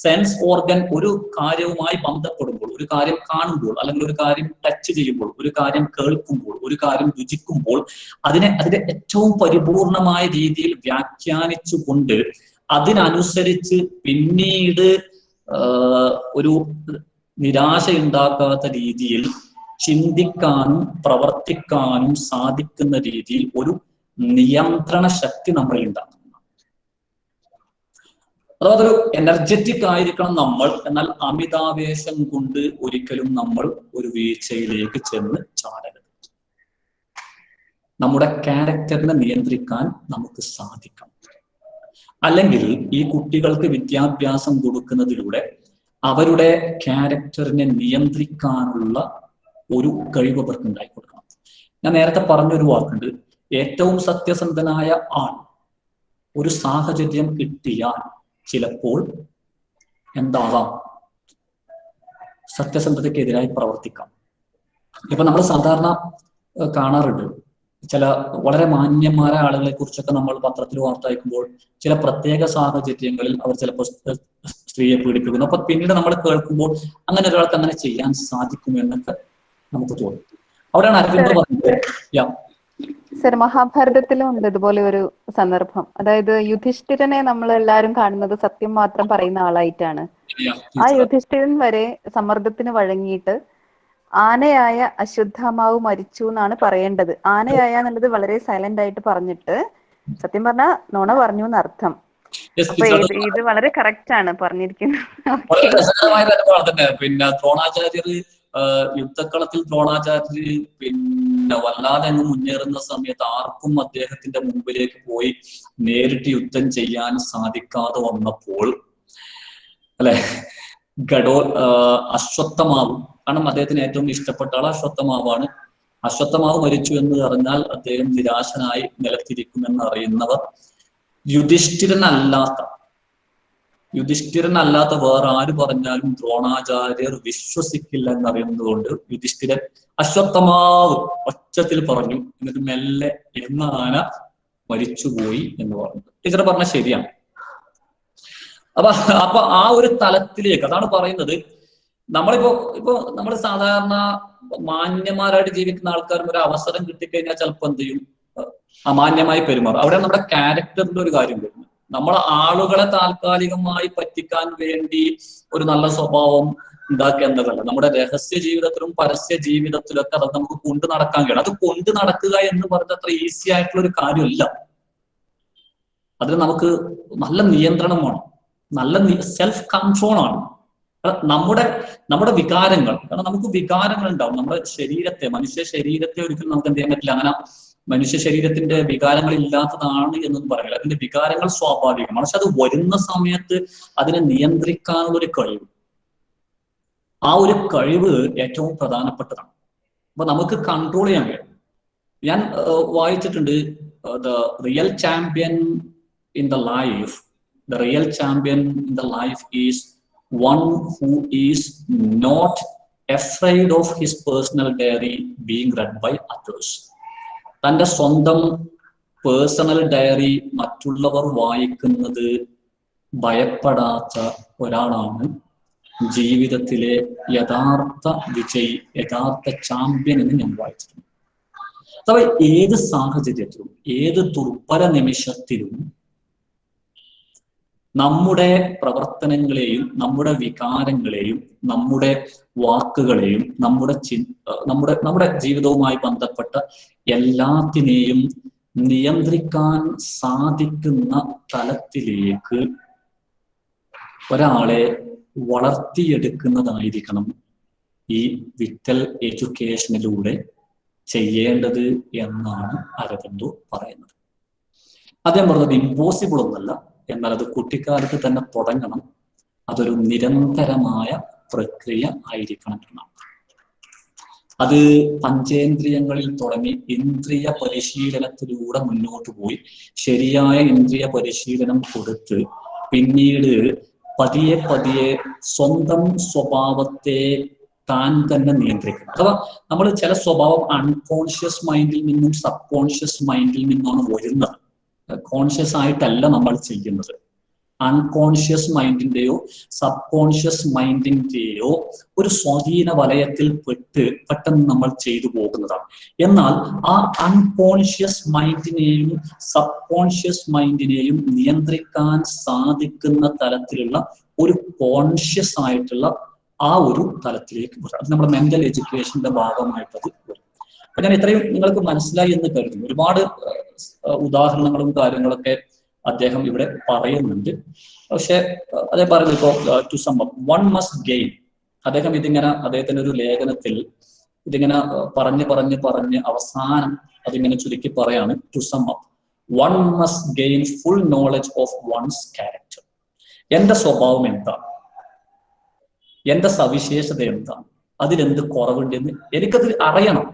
സെൻസ് ഓർഗൻ ഒരു കാര്യവുമായി ബന്ധപ്പെടുമ്പോൾ, ഒരു കാര്യം കാണുമ്പോൾ, അല്ലെങ്കിൽ ഒരു കാര്യം ടച്ച് ചെയ്യുമ്പോൾ, ഒരു കാര്യം കേൾക്കുമ്പോൾ, ഒരു കാര്യം രുചിക്കുമ്പോൾ അതിന്റെ ഏറ്റവും പരിപൂർണമായ രീതിയിൽ വ്യാഖ്യാനിച്ചുകൊണ്ട് അതിനനുസരിച്ച് പിന്നീട് ഒരു നിരാശയുണ്ടാക്കാത്ത രീതിയിൽ ചിന്തിക്കാനും പ്രവർത്തിക്കാനും സാധിക്കുന്ന രീതിയിൽ ഒരു നിയന്ത്രണ ശക്തി നമ്മളിൽ ഉണ്ടാകും. അഥവാ അതൊരു എനർജറ്റിക് ആയിരിക്കണം നമ്മൾ. എന്നാൽ അമിതാവേശം കൊണ്ട് ഒരിക്കലും നമ്മൾ ഒരു വീഴ്ചയിലേക്ക് ചെന്ന് ചാടരുത്. നമ്മുടെ ക്യാരക്ടറിനെ നിയന്ത്രിക്കാൻ നമുക്ക് സാധിക്കണം. അല്ലെങ്കിൽ ഈ കുട്ടികൾക്ക് വിദ്യാഭ്യാസം കൊടുക്കുന്നതിലൂടെ അവരുടെ ക്യാരക്ടറിനെ നിയന്ത്രിക്കാനുള്ള ഒരു കഴിവ് അവർക്ക് ഉണ്ടായി കൊടുക്കണം. ഞാൻ നേരത്തെ പറഞ്ഞൊരു വാക്കുണ്ട്, ഏറ്റവും സത്യസന്ധനായ ആൾ ഒരു സാഹചര്യം കിട്ടിയാൽ ചിലപ്പോൾ എന്താവാം, സത്യസന്ധതയ്ക്കെതിരായി പ്രവർത്തിക്കാം. ഇപ്പൊ നമ്മൾ സാധാരണ കാണാറുണ്ട്, ചില വളരെ മാന്യന്മാരായ ആളുകളെ കുറിച്ചൊക്കെ നമ്മൾ പത്രത്തിൽ വാർത്ത അയക്കുമ്പോൾ ചില പ്രത്യേക സാഹചര്യങ്ങളിൽ അവർ ചിലപ്പോൾ സ്ത്രീയെ പീഡിപ്പിക്കുന്നു. അപ്പൊ പിന്നീട് നമ്മൾ കേൾക്കുമ്പോൾ അങ്ങനെ ഒരാൾക്ക് അങ്ങനെ ചെയ്യാൻ സാധിക്കുമെന്നൊക്കെ നമുക്ക് തോന്നും. അവിടെയാണ് അരവിന്ദ് പറഞ്ഞത്. സർ, മഹാഭാരതത്തിലും ഉണ്ട് ഇതുപോലെ ഒരു സന്ദർഭം. അതായത് യുധിഷ്ഠിരനെ നമ്മൾ എല്ലാവരും കാണുന്നത് സത്യം മാത്രം പറയുന്ന ആളായിട്ടാണ്. ആ യുധിഷ്ഠിരൻ വരെ സമ്മർദ്ദത്തിന് വഴങ്ങിയിട്ട് ആനയായ അശ്വത്ഥാമാവ് മരിച്ചു എന്നാണ് പറയേണ്ടത്. ആനയായ എന്നുള്ളത് വളരെ സൈലന്റ് ആയിട്ട് പറഞ്ഞിട്ട് സത്യം പറഞ്ഞാൽ നുണ പറഞ്ഞു എന്നർത്ഥം. അപ്പൊ ഇത് വളരെ കറക്റ്റ് ആണ് പറഞ്ഞിരിക്കുന്നത്. പിന്നെ ദ്രോണാചാര്യർ യുദ്ധക്കളത്തിൽ ദ്രോണാചാര്യര് പിന്നെ വല്ലാതെ അങ്ങ് മുന്നേറുന്ന സമയത്ത് ആർക്കും അദ്ദേഹത്തിന്റെ മുമ്പിലേക്ക് പോയി നേരിട്ട് യുദ്ധം ചെയ്യാൻ സാധിക്കാതെ വന്നപ്പോൾ അല്ലെ, അശ്വത്ഥമാവ്, കാരണം അദ്ദേഹത്തിന് ഏറ്റവും ഇഷ്ടപ്പെട്ട ആൾ അശ്വത്ഥമാവാണ്. അശ്വത്ഥമാവ് മരിച്ചു എന്ന് അറിഞ്ഞാൽ അദ്ദേഹം നിരാശനായി നിലത്തിരിക്കുമെന്ന് അറിയുന്നവർ യുധിഷ്ഠിരനല്ലാത്ത വേറെ ആര് പറഞ്ഞാലും ദ്രോണാചാര്യർ വിശ്വസിക്കില്ല എന്നറിയുന്നത് കൊണ്ട് യുധിഷ്ഠിരൻ അശ്വത്ഥമാവ് ഒച്ചത്തിൽ പറഞ്ഞു. എന്നിട്ട് മെല്ലെ എന്ന ആന മരിച്ചുപോയി എന്ന് പറഞ്ഞു. ടീച്ചർ പറഞ്ഞ ശരിയാണ്. അപ്പൊ ആ ഒരു തലത്തിലേക്ക്, അതാണ് പറയുന്നത്, ഇപ്പൊ നമ്മൾ സാധാരണ മാന്യന്മാരായിട്ട് ജീവിക്കുന്ന ആൾക്കാരും ഒരു അവസരം കിട്ടിക്കഴിഞ്ഞാൽ ചിലപ്പോൾ എന്ത് ചെയ്യും, അമാന്യമായി പെരുമാറും. അവിടെ നമ്മുടെ ക്യാരക്ടറിന്റെ ഒരു കാര്യം വരുന്നു. നമ്മൾ ആളുകളെ താൽക്കാലികമായി പറ്റിക്കാൻ വേണ്ടി ഒരു നല്ല സ്വഭാവം ഉണ്ടാക്കുക എന്നതല്ല, നമ്മുടെ രഹസ്യ ജീവിതത്തിലും പരസ്യ ജീവിതത്തിലൊക്കെ അത് നമുക്ക് കൊണ്ടു നടക്കാൻ കഴിയും. അത് കൊണ്ടു നടക്കുക എന്ന് പറഞ്ഞ അത്ര ഈസി ആയിട്ടുള്ള ഒരു കാര്യമല്ല. അതിന് നമുക്ക് നല്ല നിയന്ത്രണം വേണം, നല്ല സെൽഫ് കൺട്രോൾ ആണ്. നമ്മുടെ വികാരങ്ങൾ, കാരണം നമുക്ക് വികാരങ്ങൾ ഉണ്ടാവും. നമ്മുടെ ശരീരത്തെ, മനുഷ്യ ശരീരത്തെ ഒരിക്കലും നമുക്ക് എന്ത് ചെയ്യാൻ പറ്റില്ല. അങ്ങനെ മനുഷ്യ ശരീരത്തിന്റെ വികാരങ്ങൾ ഇല്ലാത്തതാണ് എന്നൊന്നും പറയില്ല. അതിന്റെ വികാരങ്ങൾ സ്വാഭാവികമാണ്. പക്ഷെ അത് വരുന്ന സമയത്ത് അതിനെ നിയന്ത്രിക്കാനുള്ള ഒരു കഴിവ്, ആ ഒരു കഴിവ് ഏറ്റവും പ്രധാനപ്പെട്ടതാണ്. അപ്പൊ നമുക്ക് കൺട്രോൾ ചെയ്യാൻ കഴിയും. ഞാൻ വായിച്ചിട്ടുണ്ട്, the real champion in the life, the real champion in the life is one who is not afraid of his personal diary being read by others. തൻ്റെ സ്വന്തം പേഴ്സണൽ ഡയറി മറ്റുള്ളവർ വായിക്കുന്നത് ഭയപ്പെടാത്ത ഒരാളാണ് ജീവിതത്തിലെ യഥാർത്ഥ വിജയി, യഥാർത്ഥ ചാമ്പ്യൻ എന്ന് ഞാൻ വായിച്ചിട്ടുണ്ട്. അഥവാ ഏത് സാഹചര്യത്തിലും ഏത് ദുർബല നിമിഷത്തിലും നമ്മുടെ പ്രവർത്തനങ്ങളെയും നമ്മുടെ വികാരങ്ങളെയും നമ്മുടെ വാക്കുകളെയും നമ്മുടെ ജീവിതവുമായി ബന്ധപ്പെട്ട എല്ലാത്തിനെയും നിയന്ത്രിക്കാൻ സാധിക്കുന്ന തലത്തിലേക്ക് ഒരാളെ വളർത്തിയെടുക്കുന്നതായിരിക്കണം ഈ വിറ്റൽ എഡ്യൂക്കേഷനിലൂടെ ചെയ്യേണ്ടത് എന്നാണ് അരവിന്ദോ പറയുന്നത്. അദ്ദേഹം പറഞ്ഞത് ഇമ്പോസിബിൾ ഒന്നല്ല, എന്നാൽ അത് കുട്ടിക്കാലത്ത് തന്നെ തുടങ്ങണം. അതൊരു നിരന്തരമായ പ്രക്രിയ ആയിരിക്കണം എന്നാണ്. അത് പഞ്ചേന്ദ്രിയങ്ങളിൽ തുടങ്ങി ഇന്ദ്രിയ പരിശീലനത്തിലൂടെ മുന്നോട്ട് പോയി ശരിയായ ഇന്ദ്രിയ പരിശീലനം കൊടുത്ത് പിന്നീട് പതിയെ പതിയെ സ്വന്തം സ്വഭാവത്തെ താൻ തന്നെ നിയന്ത്രിക്കണം. അഥവാ നമ്മൾ ചില സ്വഭാവം അൺകോൺഷ്യസ് മൈൻഡിൽ നിന്നും സബ് കോൺഷ്യസ് മൈൻഡിൽ നിന്നാണ് വരുന്നത്, കോൺഷ്യസ് ആയിട്ടല്ല നമ്മൾ ചെയ്യുന്നത്. അൺകോൺഷ്യസ് മൈൻഡിന്റെയോ സബ് കോൺഷ്യസ് മൈൻഡിന്റെയോ ഒരു സ്വാധീന വലയത്തിൽ പെട്ടെന്ന് നമ്മൾ ചെയ്തു പോകുന്നതാണ്. എന്നാൽ ആ അൺകോൺഷ്യസ് മൈൻഡിനെയും സബ് കോൺഷ്യസ് മൈൻഡിനെയും നിയന്ത്രിക്കാൻ സാധിക്കുന്ന തലത്തിലുള്ള ഒരു കോൺഷ്യസ് ആയിട്ടുള്ള ആ ഒരു തലത്തിലേക്ക് വരും. അത് നമ്മുടെ മെന്റൽ എഡ്യൂക്കേഷന്റെ ഭാഗമായിട്ടത് വരും. അപ്പൊ ഞാൻ ഇത്രയും നിങ്ങൾക്ക് മനസ്സിലായി എന്ന് കരുതുന്നു. ഒരുപാട് ഉദാഹരണങ്ങളും കാര്യങ്ങളൊക്കെ അദ്ദേഹം ഇവിടെ പറയുന്നുണ്ട്. പക്ഷെ അദ്ദേഹം പറയുന്നത് ഇപ്പോ to sum up one must gain, അദ്ദേഹം ഇതിങ്ങനെ അദ്ദേഹത്തിന്റെ ഒരു ലേഖനത്തിൽ ഇതിങ്ങനെ പറഞ്ഞ് അവസാനം അതിങ്ങനെ ചുരുക്കി പറയാണ്. To sum up one must gain full knowledge of one's character. എന്റെ സ്വഭാവം എന്താണ്, എന്റെ സവിശേഷത എന്താണ്, അതിലെന്ത് കുറവുണ്ടെന്ന് എനിക്കത് അറിയണം.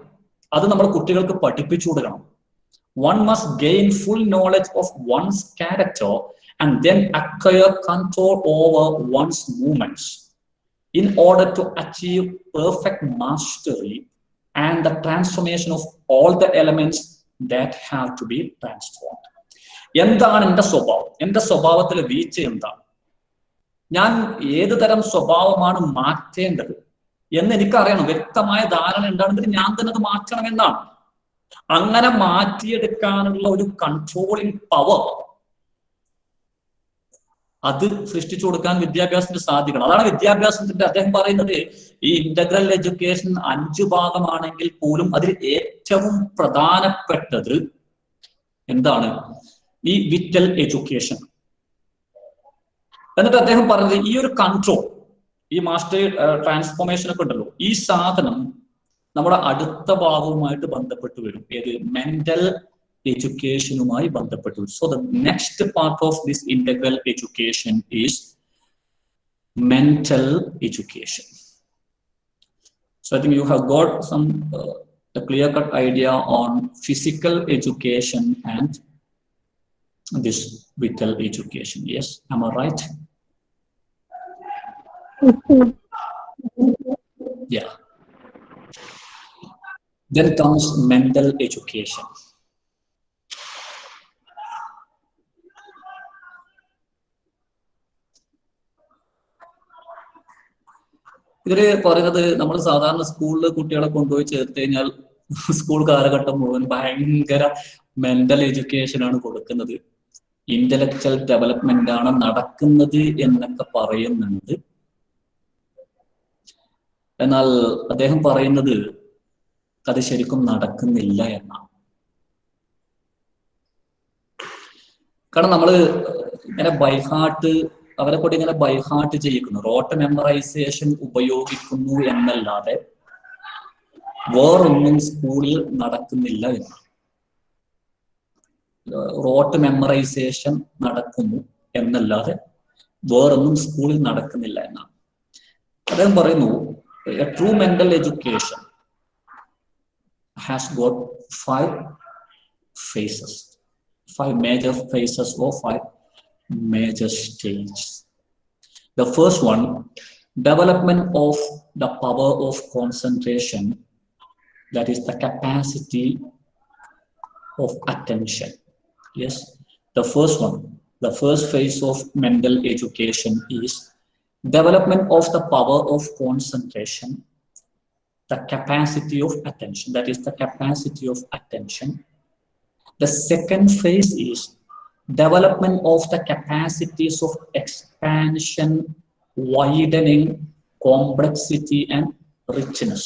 അത് നമ്മുടെ കുട്ടികൾക്ക് പഠിപ്പിച്ചു കൊടുക്കണം. One must gain full knowledge of one's character and then acquire control over one's movements in order to achieve perfect mastery and the transformation of all the elements that have to be transformed. എന്താണ് എൻ്റെ സ്വഭാവം, എൻ്റെ സ്വഭാവത്തിലെ വീഴ്ച എന്താണ്, ഞാൻ ഏത് തരം സ്വഭാവമാണ് മാറ്റേണ്ടത് എന്ന് എനിക്കറിയണം. വ്യക്തമായ ധാരണ ഉണ്ടാണെങ്കിൽ ഞാൻ തന്നെ അത് മാറ്റണം എന്നാണ്. അങ്ങനെ മാറ്റിയെടുക്കാനുള്ള ഒരു കൺട്രോളിങ് പവർ അത് സൃഷ്ടിച്ചു കൊടുക്കാൻ വിദ്യാഭ്യാസത്തിന് സാധിക്കണം. അതാണ് വിദ്യാഭ്യാസത്തിന്റെ അദ്ദേഹം പറയുന്നത്. ഈ ഇന്റഗ്രൽ എഡ്യൂക്കേഷൻ 5 ഭാഗമാണെങ്കിൽ പോലും അതിൽ ഏറ്റവും പ്രധാനപ്പെട്ടത് എന്താണ്? ഈ വിറ്റൽ എഡ്യൂക്കേഷൻ. എന്നിട്ട് അദ്ദേഹം പറഞ്ഞത് ഈ ഒരു കൺട്രോൾ, ഈ മാസ്റ്റർ ട്രാൻസ്ഫോർമേഷൻ ഒക്കെ ഉണ്ടല്ലോ, ഈ സാധനം നമ്മുടെ അടുത്ത ഭാഗവുമായിട്ട് ബന്ധപ്പെട്ട് വരും. ഏത്? മെന്റൽ എഡ്യൂക്കേഷനുമായി ബന്ധപ്പെട്ട് വരും. So the next part of this integral education is mental education. So I think you have got some clear cut idea on physical education and this vital education. Yes, am I right? Yeah. Then comes mental education. ഇതില് പറയുന്നത് നമ്മൾ സാധാരണ സ്കൂളിൽ കുട്ടികളെ കൊണ്ടുപോയി ചേർത്ത് കഴിഞ്ഞാൽ school കാലഘട്ടം മുഴുവൻ ഭയങ്കര മെന്റൽ എഡ്യൂക്കേഷൻ ആണ് കൊടുക്കുന്നത്, ഇന്റലക്ച്വൽ ഡെവലപ്മെന്റ് ആണ് നടക്കുന്നത് എന്നൊക്കെ പറയുന്നുണ്ട്. എന്നാൽ അദ്ദേഹം പറയുന്നത് അത് ശരിക്കും നടക്കുന്നില്ല എന്നാണ്. കാരണം നമ്മള് ഇങ്ങനെ ബൈഹാർട്ട്, അവരെ കൂടി ഇങ്ങനെ ബൈഹാർട്ട് ചെയ്യിക്കുന്നു, റോട്ട് മെമ്മറൈസേഷൻ ഉപയോഗിക്കുന്നു എന്നല്ലാതെ വേറൊന്നും സ്കൂളിൽ നടക്കുന്നില്ല എന്നാണ്. റോട്ട് മെമ്മറൈസേഷൻ നടക്കുന്നു എന്നല്ലാതെ വേറൊന്നും സ്കൂളിൽ നടക്കുന്നില്ല എന്നാണ്. അദ്ദേഹം പറയുന്നു a true mental education has got 5 phases, 5 major phases or 5 major stages. The first one, development of the power of concentration, that is the capacity of attention. Yes, the first one, the first phase of mental education is development of the power of concentration, the capacity of attention, that is the capacity of attention. The second phase is development of the capacities of expansion, widening, complexity and richness.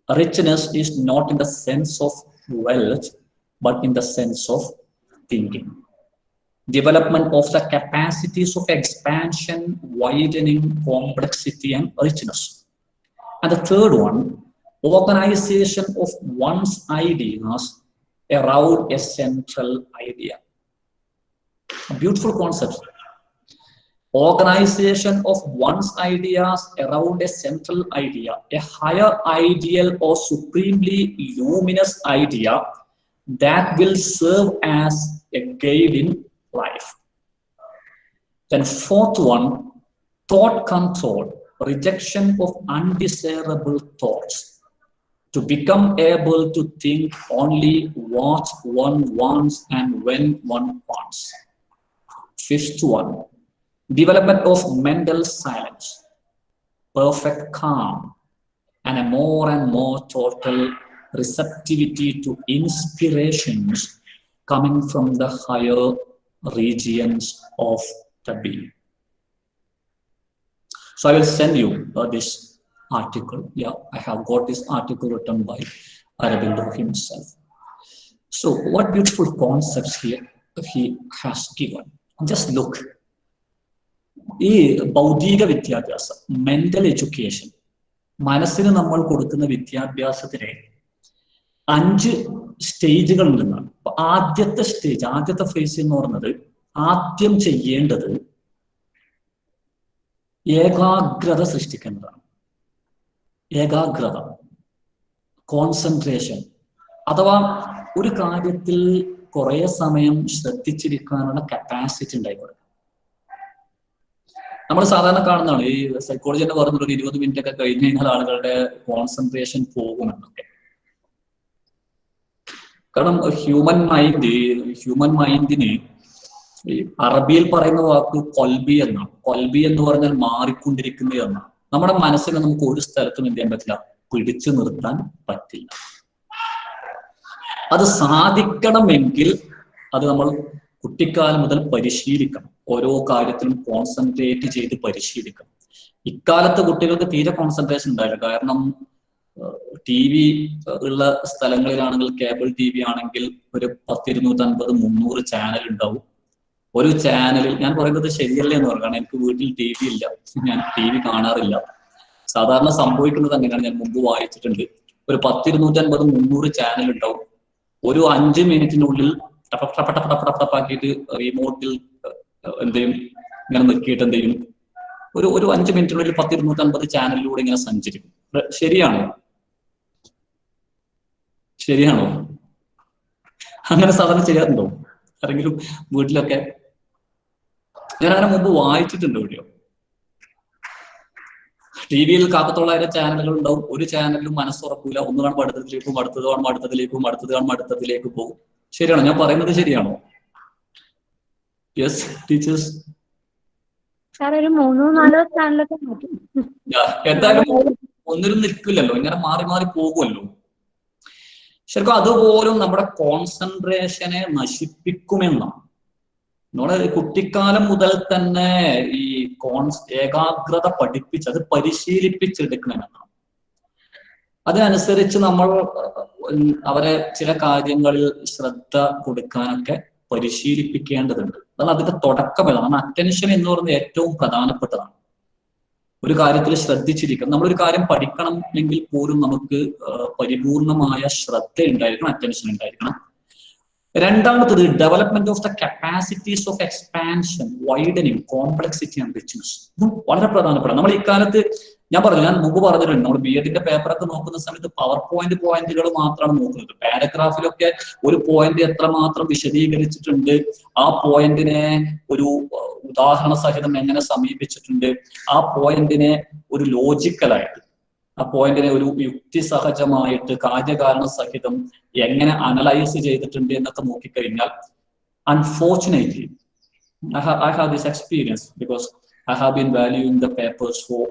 Richness is not in the sense of wealth, but in the sense of thinking. Development of the capacities of expansion, widening, complexity and richness. And the third one, organization of one's ideas around a central idea. A beautiful concept. Organization of one's ideas around a central idea, a higher ideal or supremely luminous idea that will serve as a guide in life. Then fourth one, thought control, rejection of undesirable thoughts, to become able to think only what one wants and when one wants. Fifth one, development of mental silence, perfect calm, and a more and more total receptivity to inspirations coming from the higher regions of the being. So I will send you this article. Yeah, I have got this article written by Aurobindo himself. So what beautiful concepts here he has given. Just look. ഈ ഭൗതിക വിദ്യാഭ്യാസം, mental education, മനസ്സിന് നമ്മൾ കൊടുക്കുന്ന വിദ്യാഭ്യാസത്തിന് 5 സ്റ്റേജുകൾ ഉണ്ടെന്നാണ്. ആദ്യത്തെ stage, ആദ്യത്തെ ഫേസ് എന്ന് പറയുന്നത്, ആദ്യം ചെയ്യേണ്ടത് ഏകാഗ്രത സൃഷ്ടിക്കേണ്ടതാണ്. ഏകാഗ്രത, കോൺസെൻട്രേഷൻ, അഥവാ ഒരു കാര്യത്തിൽ കുറെ സമയം ശ്രദ്ധിച്ചിരിക്കാനുള്ള കപ്പാസിറ്റി ഉണ്ടായിക്കോട്ടെ. നമ്മൾ സാധാരണ കാണുന്നതാണ്, ഈ സൈക്കോളജി തന്നെ പറഞ്ഞൊരു 20 മിനിറ്റ് ഒക്കെ കഴിഞ്ഞ് കഴിഞ്ഞാൽ ആളുകളുടെ കോൺസെൻട്രേഷൻ പോകുമെന്നൊക്കെ. കാരണം ഹ്യൂമൻ മൈൻഡിന് ഈ അറബിയിൽ പറയുന്ന വാക്ക് കൊൽബി എന്നാണ്. കൊൽബി എന്ന് പറഞ്ഞാൽ മാറിക്കൊണ്ടിരിക്കുന്നത് എന്നാണ്. നമ്മുടെ മനസ്സിനെ നമുക്ക് ഒരു സ്ഥലത്തും എന്ത് ചെയ്യാൻ പറ്റില്ല, പിടിച്ചു നിർത്താൻ പറ്റില്ല. അത് സാധിക്കണമെങ്കിൽ അത് നമ്മൾ കുട്ടിക്കാലം മുതൽ പരിശീലിക്കണം. ഓരോ കാര്യത്തിലും കോൺസെൻട്രേറ്റ് ചെയ്ത് പരിശീലിക്കണം. ഇക്കാലത്ത് കുട്ടികൾക്ക് തീരെ കോൺസെൻട്രേഷൻ ഉണ്ടായില്ല. കാരണം TV ഉള്ള സ്ഥലങ്ങളിലാണെങ്കിൽ, കേബിൾ TV ആണെങ്കിൽ ഒരു 10, 250, 300 ചാനൽ ഉണ്ടാവും. ഒരു ചാനലിൽ, ഞാൻ പറയുന്നത് ശരിയല്ലേ എന്ന് പറഞ്ഞു, കാരണം എനിക്ക് വീട്ടിൽ TV ഇല്ല, ഞാൻ TV കാണാറില്ല. സാധാരണ സംഭവിക്കുന്നത് അങ്ങനെയാണ്. ഞാൻ മുമ്പ് വായിച്ചിട്ടുണ്ട്, ഒരു 10, 250, 300 ചാനൽ ഉണ്ടാവും. ഒരു 5 മിനിറ്റിനുള്ളിൽ ടപ്പാക്കിയിട്ട് റിമോട്ടിൽ എന്തെയും ഇങ്ങനെ നിർക്കിയിട്ട് എന്തെയും ഒരു 5 മിനിറ്റിനുള്ളിൽ 10, 250 ചാനലിലൂടെ ഇങ്ങനെ സഞ്ചരിക്കും. ശരിയാണോ? അങ്ങനെ സാധാരണ ചെയ്യാറുണ്ടോ ആരെങ്കിലും വീട്ടിലൊക്കെ? ഞാൻ അങ്ങനെ മുമ്പ് വായിച്ചിട്ടുണ്ട്. എവിടെയോ TV-യിൽ 1,000 ചാനലുകൾ ഉണ്ടാവും. ഒരു ചാനലിലും മനസ്സുറപ്പില്ല. ഒന്ന് കാണുമ്പോൾ അടുത്തതിലേക്കും, അടുത്തത് കാണുമ്പോൾ അടുത്തതിലേക്കും, അടുത്തത് കാണുമ്പോൾ അടുത്തതിലേക്ക് പോകും. ശരിയാണോ? ഞാൻ പറയുന്നത് ശരിയാണോ? Yes teachers? എന്തായാലും ഒന്നിനും നിൽക്കില്ലല്ലോ, ഇങ്ങനെ മാറി മാറി പോകുമല്ലോ. ശരിക്കും അതുപോലും നമ്മുടെ കോൺസെൻട്രേഷനെ നശിപ്പിക്കുമെന്നാണ്. നമ്മുടെ കുട്ടിക്കാലം മുതൽ തന്നെ ഈ ഏകാഗ്രത പഠിപ്പിച്ച് അത് പരിശീലിപ്പിച്ചെടുക്കണമെന്നാണ്. അതിനനുസരിച്ച് നമ്മൾ അവരെ ചില കാര്യങ്ങളിൽ ശ്രദ്ധ കൊടുക്കാനൊക്കെ പരിശീലിപ്പിക്കേണ്ടതുണ്ട്. അതാണ് അതിന്റെ തുടക്കം. ഏതാണ് അറ്റൻഷൻ എന്ന് പറയുന്നത് ഏറ്റവും പ്രധാനപ്പെട്ടതാണ്. ഒരു കാര്യത്തിൽ ശ്രദ്ധിച്ചിരിക്കണം. നമ്മളൊരു കാര്യം പഠിക്കണം എങ്കിൽ പോലും നമുക്ക് പരിപൂർണമായ ശ്രദ്ധ ഉണ്ടായിരിക്കണം, അറ്റൻഷൻ ഉണ്ടായിരിക്കണം. രണ്ടാമത്തത് development of the capacities of expansion, widening, complexity and richness. ഇതും വളരെ പ്രധാനപ്പെട്ട. നമ്മൾ ഇക്കാലത്ത് ഞാൻ മുമ്പ് പറഞ്ഞിട്ടുണ്ട്, നമ്മൾ BEd പേപ്പറൊക്കെ നോക്കുന്ന സമയത്ത് പവർ പോയിന്റുകൾ മാത്രമാണ് നോക്കുന്നത്. പാരഗ്രാഫിലൊക്കെ ഒരു പോയിന്റ് എത്രമാത്രം വിശദീകരിച്ചിട്ടുണ്ട്, ആ പോയിന്റിനെ ഒരു ഉദാഹരണ സഹിതം എങ്ങനെ സമീപിച്ചിട്ടുണ്ട്, ആ പോയിന്റിനെ ഒരു ലോജിക്കലായിട്ട്, ആ പോയിന്റിനെ ഒരു യുക്തിസഹജമായിട്ട് കാര്യകാരണ സഹിതം എങ്ങനെ അനലൈസ് ചെയ്തിട്ടുണ്ട് എന്നൊക്കെ നോക്കിക്കഴിഞ്ഞാൽ, unfortunately I have this experience because I have been valuing the papers for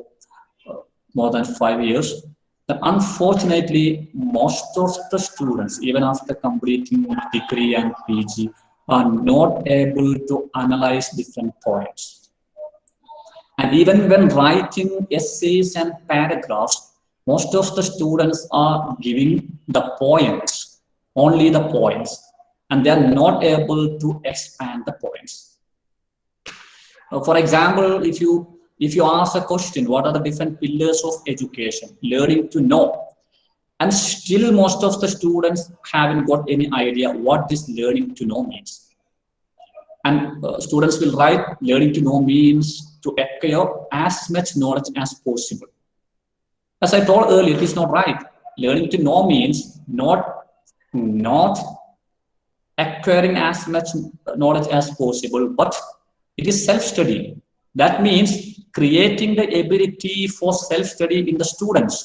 more than 5 years. But unfortunately, most of the students, even after completing degree and PG, are not able to analyze different points. And even when writing essays and paragraphs, most of the students are giving the points, only the points, and they are not able to expand the points. For example, if you ask a question, what are the different pillars of education? Learning to know. And still most of the students haven't got any idea what this learning to know means. And students will write, learning to know means to acquire as much knowledge as possible. As I told earlier, it is not right. Learning to know means not acquiring as much knowledge as possible, but it is self-study. That means creating the ability for self-study in the students,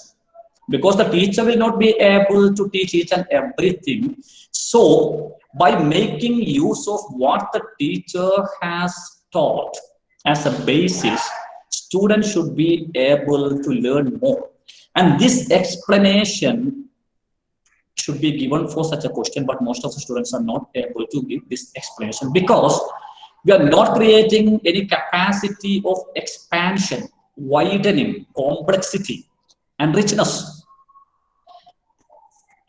because the teacher will not be able to teach each and everything. So by making use of what the teacher has taught as a basis, students should be able to learn more. And this explanation should be given for such a question, but most of the students are not able to give this explanation because we are not creating any capacity of expansion, widening, complexity, and richness.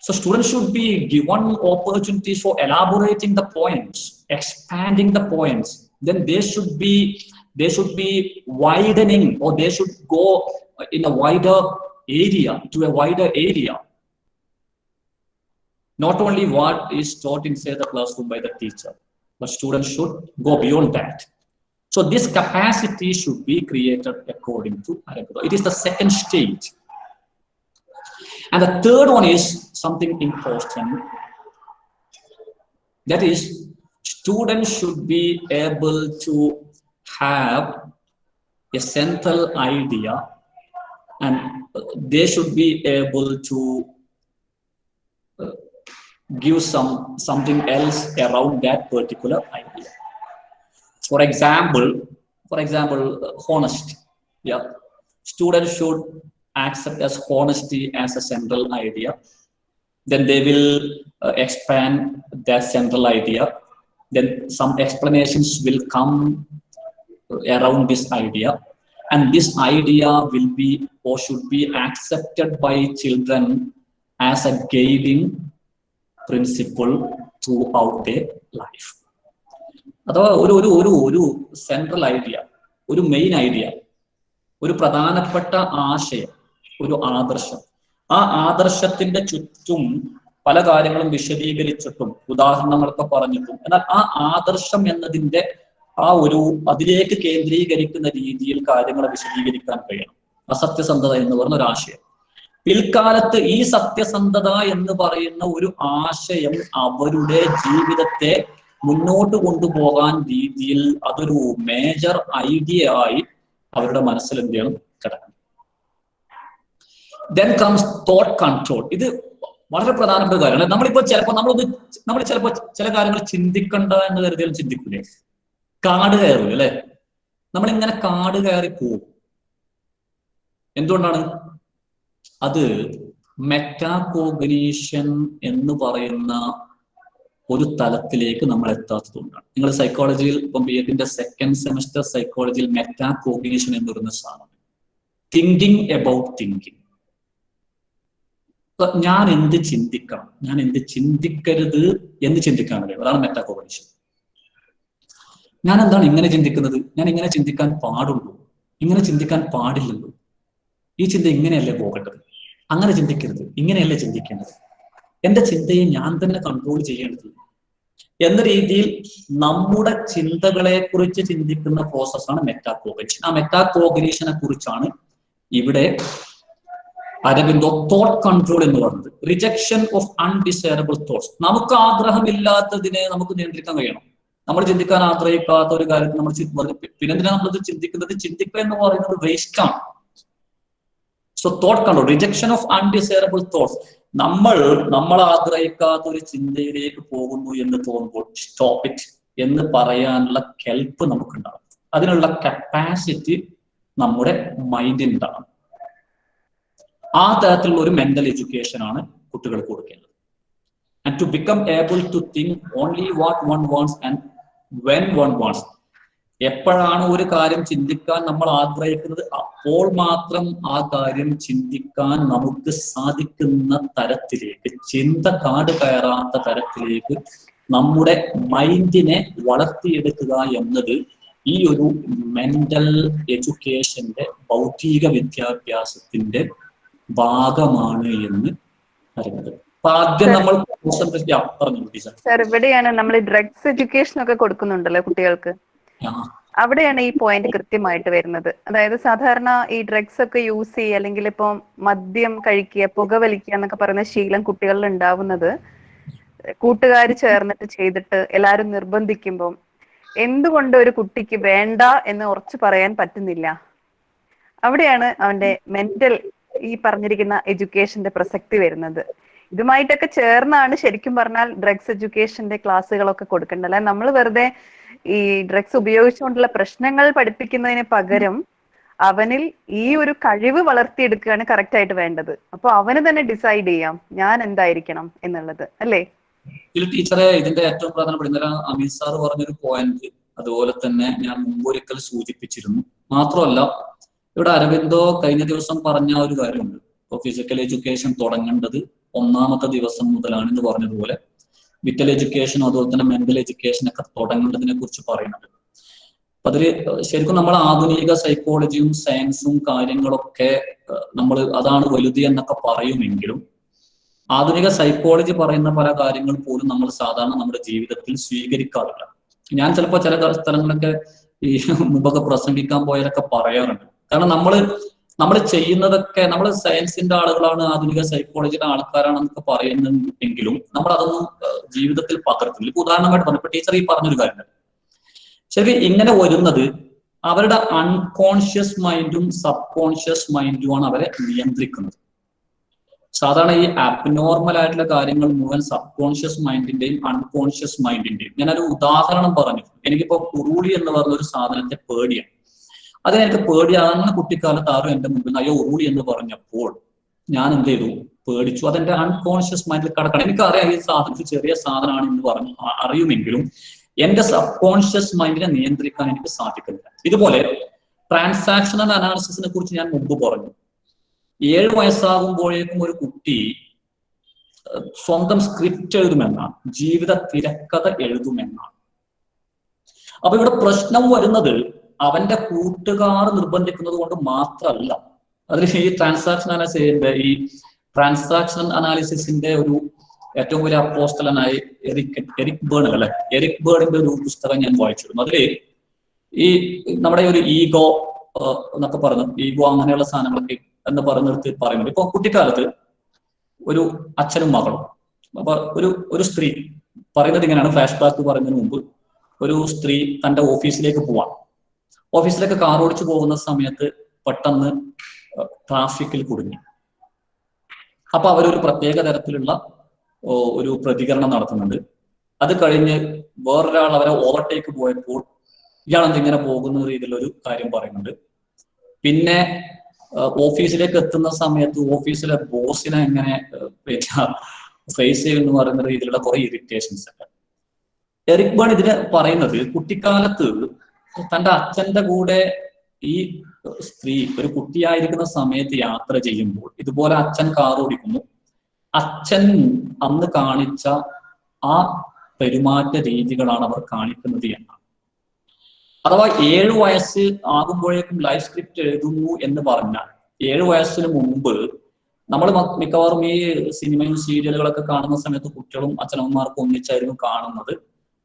So students should be given opportunities for elaborating the points, expanding the points. Then they should be widening, or they should go in a wider area, to a wider area. Not only what is taught inside the classroom by the teacher, but students should go beyond that. So this capacity should be created according to Aurobindo. It is the second stage. And the third one is something important. That is, students should be able to have a central idea, and they should be able to give something else around that particular idea. For example, honesty. Yeah, students should accept as honesty as a central idea. Then they will expand that central idea. Then some explanations will come around this idea, and this idea will be or should be accepted by children as a guiding principle throughout their life. അഥവാ ഒരു central idea, ഒരു main idea, ഒരു പ്രധാനപ്പെട്ട ആശയം, ഒരു ആദർശം, ആ ആദർശത്തിന്റെ ചുറ്റും പല കാര്യങ്ങളും വിശദീകരിച്ചിട്ടും ഉദാഹരണങ്ങളൊക്കെ പറഞ്ഞിട്ടും, എന്നാൽ ആ ആദർശം എന്നതിന്റെ അതിലേക്ക് കേന്ദ്രീകരിക്കുന്ന രീതിയിൽ കാര്യങ്ങളെ വിശദീകരിക്കാൻ കഴിയണം. അസത്യസന്ധത എന്ന് പറഞ്ഞ ഒരു ആശയം. പിൽക്കാലത്ത് ഈ സത്യസന്ധത എന്ന് പറയുന്ന ഒരു ആശയം അവരുടെ ജീവിതത്തെ മുന്നോട്ട് കൊണ്ടുപോകാൻ രീതിയിൽ അതൊരു മേജർ ഐഡിയ ആയി അവരുടെ മനസ്സിൽ എന്ത് ചെയ്യണം, കിടക്കണം. Then comes thought control. ഇത് വളരെ പ്രധാനപ്പെട്ട കാര്യമാണ്. നമ്മൾ ചിലപ്പോൾ ചില കാര്യങ്ങൾ ചിന്തിക്കണ്ട എന്ന് കരുതിയാലും ചിന്തിക്കൂലേ? കാട് കയറും അല്ലെ? നമ്മളിങ്ങനെ കാട് കയറി പോകും. എന്തുകൊണ്ടാണ്? അത് മെറ്റാകോഗ്നിഷൻ എന്ന് പറയുന്ന ഒരു തലത്തിലേക്ക് നമ്മൾ എത്താത്തതുകൊണ്ടാണ്. നിങ്ങൾ സൈക്കോളജിയിൽ ഇപ്പം BEdന്റെ സെക്കൻഡ് സെമസ്റ്റർ സൈക്കോളജിയിൽ മെറ്റാകോഗ്നിഷൻ എന്ന് പറയുന്ന സാധനം, തിങ്കിങ് അബൌട്ട് തിങ്കിങ്. ഞാൻ എന്ത് ചിന്തിക്കണം, ഞാൻ എന്ത് ചിന്തിക്കരുത് എന്ന് ചിന്തിക്കാൻ കഴിയും. അതാണ് മെറ്റാകോഗ്നിഷൻ. ഞാൻ എന്താണ് ഇങ്ങനെ ചിന്തിക്കുന്നത്, ഞാൻ ഇങ്ങനെ ചിന്തിക്കാൻ പാടുള്ളൂ, ഇങ്ങനെ ചിന്തിക്കാൻ പാടില്ലല്ലോ, ഈ ചിന്ത ഇങ്ങനെയല്ലേ പോകേണ്ടത്, അങ്ങനെ ചിന്തിക്കരുത്, ഇങ്ങനെയല്ലേ ചിന്തിക്കേണ്ടത്, എന്റെ ചിന്തയെ ഞാൻ തന്നെ കൺട്രോൾ ചെയ്യേണ്ടത് എന്ന രീതിയിൽ നമ്മുടെ ചിന്തകളെ കുറിച്ച് ചിന്തിക്കുന്ന പ്രോസസ്സാണ് മെറ്റാകോഗ്നിഷൻ. ആ മെറ്റാകോഗ്നിഷനെ കുറിച്ചാണ് ഇവിടെ അരബിന്ദോ തോട്ട് കൺട്രോൾ എന്ന് പറയുന്നത്. Rejection of undesirable thoughts. നമുക്ക് ആഗ്രഹമില്ലാത്തതിനെ നമുക്ക് നിയന്ത്രിക്കാൻ കഴിയണം. നമ്മൾ ചിന്തിക്കാൻ ആഗ്രഹിക്കാത്ത ഒരു കാര്യത്തിൽ നമ്മൾ പിന്നെന്തിനാ നമ്മളത് ചിന്തിക്കുന്നത്? ചിന്തിക്കുക എന്ന് പറയുന്നത് വേസ്റ്റ് ആണ്. So thought control, rejection of undesirable thoughts. നമ്മൾ ആഗ്രഹിക്കാത്ത ഒരു ചിന്തയിലേക്ക് പോകുന്നു എന്ന് തോന്നുമ്പോൾ സ്റ്റോപ്പ് ഇറ്റ് എന്ന് പറയാനുള്ള കെൽപ്പ് നമുക്കുണ്ടാകും. അതിനുള്ള കപ്പാസിറ്റി നമ്മുടെ മൈൻഡിനുണ്ടാകും. ആ തരത്തിലുള്ള ഒരു മെന്റൽ എഡ്യൂക്കേഷൻ ആണ് കുട്ടികൾക്ക് കൊടുക്കേണ്ടത്. And to become able to think only what one wants and when one wants. എപ്പോഴാണ് ഒരു കാര്യം ചിന്തിക്കാൻ നമ്മൾ ആഗ്രഹിക്കുന്നത് അപ്പോൾ മാത്രം ആ കാര്യം ചിന്തിക്കാൻ നമുക്ക് സാധിക്കുന്ന തരത്തിലേക്ക്, ചിന്ത കാട് കയറാത്ത തരത്തിലേക്ക് നമ്മുടെ മൈൻഡിനെ വളർത്തിയെടുക്കുക എന്നത് ഈ ഒരു മെന്റൽ എഡ്യൂക്കേഷന്റെ ഭൗതിക വിദ്യാഭ്യാസത്തിന്റെ ഭാഗമാണ് എന്ന് പറയുന്നത്. അപ്പൊ ആദ്യം നമ്മൾ പറഞ്ഞു ടീച്ചർ. സർ, ഇവിടെയാണ് നമ്മൾ ഡ്രഗ്സ് എഡ്യൂക്കേഷൻ ഒക്കെ കൊടുക്കുന്നുണ്ടല്ലോ കുട്ടികൾക്ക്, അവിടെയാണ് ഈ പോയിന്റ് കൃത്യമായിട്ട് വരുന്നത്. അതായത് സാധാരണ ഈ ഡ്രഗ്സ് ഒക്കെ യൂസ് ചെയ്യുക, അല്ലെങ്കിൽ ഇപ്പൊ മദ്യം കഴിക്കുക, പുകവലിക്കുക എന്നൊക്കെ പറയുന്ന ശീലം കുട്ടികളിൽ ഉണ്ടാവുന്നത് കൂട്ടുകാർ ചേർന്നിട്ട് ചെയ്തിട്ട് എല്ലാവരും നിർബന്ധിക്കുമ്പോൾ എന്തുകൊണ്ട് ഒരു കുട്ടിക്ക് വേണ്ട എന്ന് ഉറച്ചു പറയാൻ പറ്റുന്നില്ല. അവിടെയാണ് അവന്റെ മെന്റൽ ഈ പറഞ്ഞിരിക്കുന്ന എഡ്യൂക്കേഷന്റെ പ്രസക്തി വരുന്നത്. ഇതുമായിട്ടൊക്കെ ചേർന്നാണ് ശരിക്കും പറഞ്ഞാൽ ഡ്രഗ്സ് എഡ്യൂക്കേഷന്റെ ക്ലാസ്സുകളൊക്കെ കൊടുക്കേണ്ടത്. അല്ലെ നമ്മൾ വെറുതെ ഈ ഡ്രഗ്സ് ഉപയോഗിച്ചുകൊണ്ടുള്ള പ്രശ്നങ്ങൾ പഠിപ്പിക്കുന്നതിന് പകരം അവനിൽ ഈ ഒരു കഴിവ് വളർത്തിയെടുക്കുകയാണ് കറക്റ്റ് ആയിട്ട് വേണ്ടത്. അപ്പൊ അവന് തന്നെ ഡിസൈഡ് ചെയ്യാം ഞാൻ എന്തായിരിക്കണം എന്നുള്ളത്, അല്ലേ? ടീച്ചറെ, ഇതിന്റെ ഏറ്റവും പ്രധാനപ്പെട്ട ഇന്നലെ അമീർ സാർ പറഞ്ഞൊരു പോയിന്റ് അതുപോലെ തന്നെ ഞാൻ മുമ്പൊരിക്കൽ സൂചിപ്പിച്ചിരുന്നു. മാത്രമല്ല ഇവിടെ അരവിന്ദോ കഴിഞ്ഞ ദിവസം പറഞ്ഞ ഒരു കാര്യമുണ്ട്. ഇപ്പൊ ഫിസിക്കൽ എഡ്യൂക്കേഷൻ തുടങ്ങേണ്ടത് 1ാമത്തെ ദിവസം മുതലാണ് എന്ന് പറഞ്ഞതുപോലെ വിറ്റൽ എഡ്യൂക്കേഷനും അതുപോലെ തന്നെ മെന്റൽ എഡ്യൂക്കേഷൻ ഒക്കെ തുടങ്ങേണ്ടതിനെ കുറിച്ച് പറയുന്നുണ്ട്. അപ്പൊ അതില് ശരിക്കും നമ്മൾ ആധുനിക സൈക്കോളജിയും സയൻസും കാര്യങ്ങളൊക്കെ നമ്മൾ അതാണ് വലുത് എന്നൊക്കെ പറയുമെങ്കിലും ആധുനിക സൈക്കോളജി പറയുന്ന പല കാര്യങ്ങൾ പോലും നമ്മൾ സാധാരണ നമ്മുടെ ജീവിതത്തിൽ സ്വീകരിക്കാറില്ല. ഞാൻ ചിലപ്പോൾ ചില സ്ഥലങ്ങളൊക്കെ ഈ മുമ്പൊക്കെ പ്രസംഗിക്കാൻ പോയാലൊക്കെ പറയാറുണ്ട്. കാരണം നമ്മൾ ചെയ്യുന്നതൊക്കെ നമ്മൾ സയൻസിന്റെ ആളുകളാണ്, ആധുനിക സൈക്കോളജിയുടെ ആൾക്കാരാണെന്നൊക്കെ പറയുന്നെങ്കിലും നമ്മൾ അതൊന്നും ജീവിതത്തിൽ പകർത്തുന്നില്ല. ഇപ്പൊ ഉദാഹരണമായിട്ട് പറഞ്ഞു, ഇപ്പൊ ടീച്ചർ ഈ പറഞ്ഞൊരു കാര്യം ശരി, ഇങ്ങനെ വരുന്നത് അവരുടെ അൺകോൺഷ്യസ് മൈൻഡും സബ് കോൺഷ്യസ് മൈൻഡുമാണ് അവരെ നിയന്ത്രിക്കുന്നത്. സാധാരണ ഈ അബ്നോർമൽ ആയിട്ടുള്ള കാര്യങ്ങൾ മുഴുവൻ സബ് കോൺഷ്യസ് മൈൻഡിന്റെയും അൺകോൺഷ്യസ് മൈൻഡിന്റെയും. ഞാനൊരു ഉദാഹരണം പറഞ്ഞു. എനിക്കിപ്പോ ഉറുളി എന്ന് പറഞ്ഞ ഒരു സാധനത്തെ പേടിയാണ്. അതിനെനിക്ക് പേടിയാണ്. അങ്ങനെ കുട്ടിക്കാലത്ത് ആരും എന്റെ മുമ്പിൽ അയ്യോ ഉറുളി എന്ന് പറഞ്ഞപ്പോൾ ഞാൻ എന്ത് ചെയ്തു? പേടിച്ചു. അതെന്റെ അൺകോൺഷ്യസ് മൈൻഡിൽ കിടക്കണം. എനിക്കറിയാം ഈ സാധനം ചെറിയ സാധനമാണ് എന്ന് പറഞ്ഞു അറിയുമെങ്കിലും എന്റെ സബ് കോൺഷ്യസ് മൈൻഡിനെ നിയന്ത്രിക്കാൻ എനിക്ക് സാധിക്കുന്നില്ല. ഇതുപോലെ ട്രാൻസാക്ഷണൽ അനാലിസിസിനെ കുറിച്ച് ഞാൻ മുമ്പ് പറഞ്ഞു. 7 വയസ്സാകുമ്പോഴേക്കും ഒരു കുട്ടി സ്വന്തം സ്ക്രിപ്റ്റ് എഴുതുമെന്നാണ്, ജീവിത തിരക്കഥ എഴുതുമെന്നാണ്. അപ്പൊ ഇവിടെ പ്രശ്നം വരുന്നത് അവന്റെ കൂട്ടുകാർ നിർബന്ധിക്കുന്നത് കൊണ്ട് മാത്രമല്ല. അതിൽ ഈ ട്രാൻസാക്ഷണൽ അനാലിസിസിന്റെ ഒരു ഏറ്റവും വലിയ അപ്പോസ്റ്റലനായി എറിക് ബേൺ അല്ലെ, എറിക് ബേണിന്റെ ഒരു പുസ്തകം ഞാൻ വായിച്ചിരുന്നു. അതില് ഈ നമ്മുടെ ഒരു ഈഗോ എന്നൊക്കെ പറഞ്ഞു, ഈഗോ അങ്ങനെയുള്ള സാധനങ്ങളൊക്കെ എന്ന് പറഞ്ഞെടുത്ത് പറയുന്നുണ്ട്. ഇപ്പൊ കുട്ടിക്കാലത്ത് ഒരു അച്ഛനും മകളും, അപ്പൊ ഒരു സ്ത്രീ പറയുന്നത് ഇങ്ങനെയാണ്, ഫ്ലാഷ് ബാക്ക് പറയുന്നതിന് മുമ്പ് ഒരു സ്ത്രീ തന്റെ ഓഫീസിലേക്ക് പോവാണ്. ഓഫീസിലേക്ക് കാർ ഓടിച്ചു പോകുന്ന സമയത്ത് പെട്ടെന്ന് ട്രാഫിക്കിൽ കുടുങ്ങി. അപ്പൊ അവരൊരു പ്രത്യേക തരത്തിലുള്ള ഒരു പ്രതികരണം നടത്തുന്നുണ്ട്. അത് കഴിഞ്ഞ് വേറൊരാൾ അവരെ ഓവർടേക്ക് പോയപ്പോൾ ഇയാളെന്തിങ്ങനെ പോകുന്ന രീതിയിലൊരു കാര്യം പറയുന്നുണ്ട്. പിന്നെ ഓഫീസിലേക്ക് എത്തുന്ന സമയത്ത് ഓഫീസിലെ ബോസിനെ എങ്ങനെ ഫേസ് ചെയ്യുമെന്ന് പറയുന്ന രീതിയിലുള്ള കുറെ ഇറിറ്റേഷൻസ് ഒക്കെ. എറിക് ബേൺ ഇതിന് പറയുന്നത് കുട്ടിക്കാലത്ത് തന്റെ അച്ഛന്റെ കൂടെ ഈ സ്ത്രീ ഒരു കുട്ടിയായിരിക്കുന്ന സമയത്ത് യാത്ര ചെയ്യുമ്പോൾ ഇതുപോലെ അച്ഛൻ കാർ ഓടിക്കുന്നു. അച്ഛൻ അന്ന് കാണിച്ച ആ പെരുമാറ്റ രീതികളാണ് അവർ കാണിക്കുന്നത് എന്നാണ്. അഥവാ 7 വയസ്സ് ആകുമ്പോഴേക്കും ലൈഫ് സ്ക്രിപ്റ്റ് എഴുതുന്നു എന്ന് പറഞ്ഞാൽ 7 വയസ്സിന് മുമ്പ് നമ്മൾ മിക്കവാറും ഈ സിനിമയും സീരിയലുകളൊക്കെ കാണുന്ന സമയത്ത് കുട്ടികളും അച്ഛനമ്മമാർക്കും ഒന്നിച്ചായിരുന്നു കാണുന്നത്.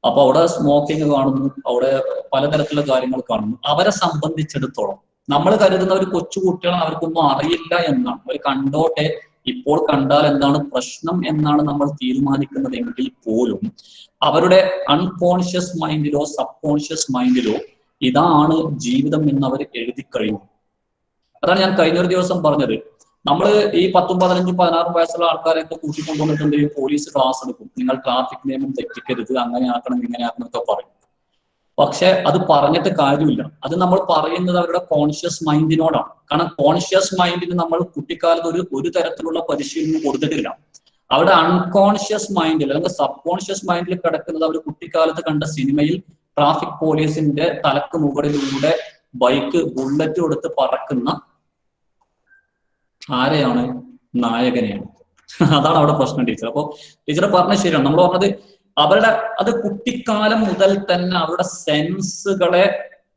അപ്പൊ അവിടെ സ്മോക്കിംഗ് കാണുന്നു, അവിടെ പലതരത്തിലുള്ള കാര്യങ്ങൾ കാണുന്നു. അവരെ സംബന്ധിച്ചിടത്തോളം നമ്മൾ കരുതുന്ന ഒരു കൊച്ചു കുട്ടികളാണ്, അവർക്കൊന്നും അറിയില്ല എന്നാണ്. അവർ കണ്ടോട്ടെ, ഇപ്പോൾ കണ്ടാൽ എന്താണ് പ്രശ്നം എന്നാണ് നമ്മൾ തീരുമാനിക്കുന്നതെങ്കിൽ പോലും അവരുടെ അൺകോൺഷ്യസ് മൈൻഡിലോ സബ് കോൺഷ്യസ് മൈൻഡിലോ ഇതാണ് ജീവിതം എന്ന് അവർ എഴുതി കഴിഞ്ഞു. അതാണ് ഞാൻ കഴിഞ്ഞൊരു ദിവസം പറഞ്ഞത്. നമ്മൾ ഈ 10, 15, 16 വയസ്സുള്ള ആൾക്കാരെയൊക്കെ കൂട്ടിക്കൊണ്ടുവന്നിട്ടുണ്ടെങ്കിൽ പോലീസ് ക്ലാസ് എടുക്കും. നിങ്ങൾ ട്രാഫിക് നിയമം തെറ്റിക്കരുത്, അങ്ങനെ ആക്കണം ഇങ്ങനെ ആക്കണം എന്നൊക്കെ പറയും. പക്ഷെ അത് പറഞ്ഞിട്ട് കാര്യമില്ല. അത് നമ്മൾ പറയുന്നത് അവരുടെ കോൺഷ്യസ് മൈൻഡിനോടാണ്. കാരണം കോൺഷ്യസ് മൈൻഡിന് നമ്മൾ കുട്ടിക്കാലത്ത് ഒരു തരത്തിലുള്ള പരിശീലനം കൊടുത്തിട്ടില്ല. അവരുടെ അൺകോൺഷ്യസ് മൈൻഡിൽ അല്ലെങ്കിൽ സബ് കോൺഷ്യസ് മൈൻഡിൽ കിടക്കുന്നത് അവർ കുട്ടിക്കാലത്ത് കണ്ട സിനിമയിൽ ട്രാഫിക് പോലീസിന്റെ തലക്ക് മുകളിലൂടെ ബൈക്ക് ബുള്ളറ്റ് കൊടുത്ത് പറക്കുന്ന ആരെയാണ്? നായകനെയാണ്. അതാണ് അവിടെ പ്രശ്നം ടീച്ചർ. അപ്പൊ ടീച്ചർ പറഞ്ഞത് ശരിയാണ്. നമ്മൾ പറഞ്ഞത് അവരുടെ അത് കുട്ടിക്കാലം മുതൽ തന്നെ അവരുടെ സെൻസുകളെ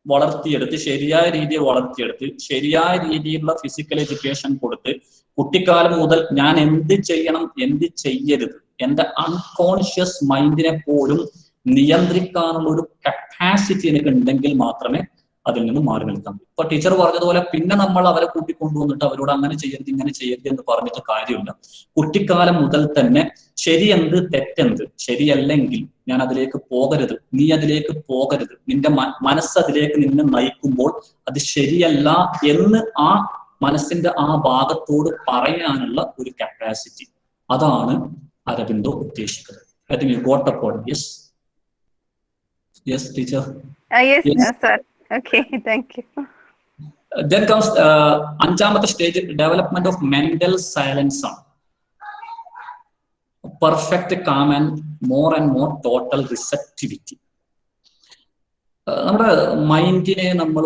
വളർത്തിയെടുത്ത് ശരിയായ രീതിയിൽ വളർത്തിയെടുത്ത് ശരിയായ രീതിയിലുള്ള ഫിസിക്കൽ എഡ്യൂക്കേഷൻ കൊടുത്ത് കുട്ടിക്കാലം മുതൽ ഞാൻ എന്ത് ചെയ്യണം എന്ത് ചെയ്യരുത് എന്റെ അൺകോൺഷ്യസ് മൈൻഡിനെ പോലും നിയന്ത്രിക്കാനുള്ള ഒരു കപ്പാസിറ്റി എനിക്ക് ഉണ്ടെങ്കിൽ മാത്രമേ അതിൽ നിന്ന് മാറി നിൽക്കാൻ പറ്റും. ഇപ്പൊ ടീച്ചർ പറഞ്ഞതുപോലെ പിന്നെ നമ്മൾ അവരെ കൂട്ടിക്കൊണ്ടുവന്നിട്ട് അവരോട് അങ്ങനെ ചെയ്യരുത് ഇങ്ങനെ ചെയ്യരുത് എന്ന് പറഞ്ഞിട്ട് കാര്യമില്ല. കുട്ടിക്കാലം മുതൽ തന്നെ ശരിയെന്ത് തെറ്റെന്ത്, ശരിയല്ലെങ്കിൽ ഞാൻ അതിലേക്ക് പോകരുത്, നീ അതിലേക്ക് പോകരുത്, നിന്റെ മനസ്സ് അതിലേക്ക് നിന്നെ നയിക്കുമ്പോൾ അത് ശരിയല്ല എന്ന് ആ മനസ്സിന്റെ ആ ഭാഗത്തോട് പറയാനുള്ള ഒരു കപ്പാസിറ്റി, അതാണ് അരബിന്ദോ ഉദ്ദേശിക്കുന്നത്. I think you got the point. Yes. Yes, teacher. Yes, Yes. sir. Okay, thank you. Then comes അഞ്ചാമത്തെ stage development of mental silence ആണ്. Perfect calm and more total receptivity. നമ്മുടെ മൈൻഡിനെ നമ്മൾ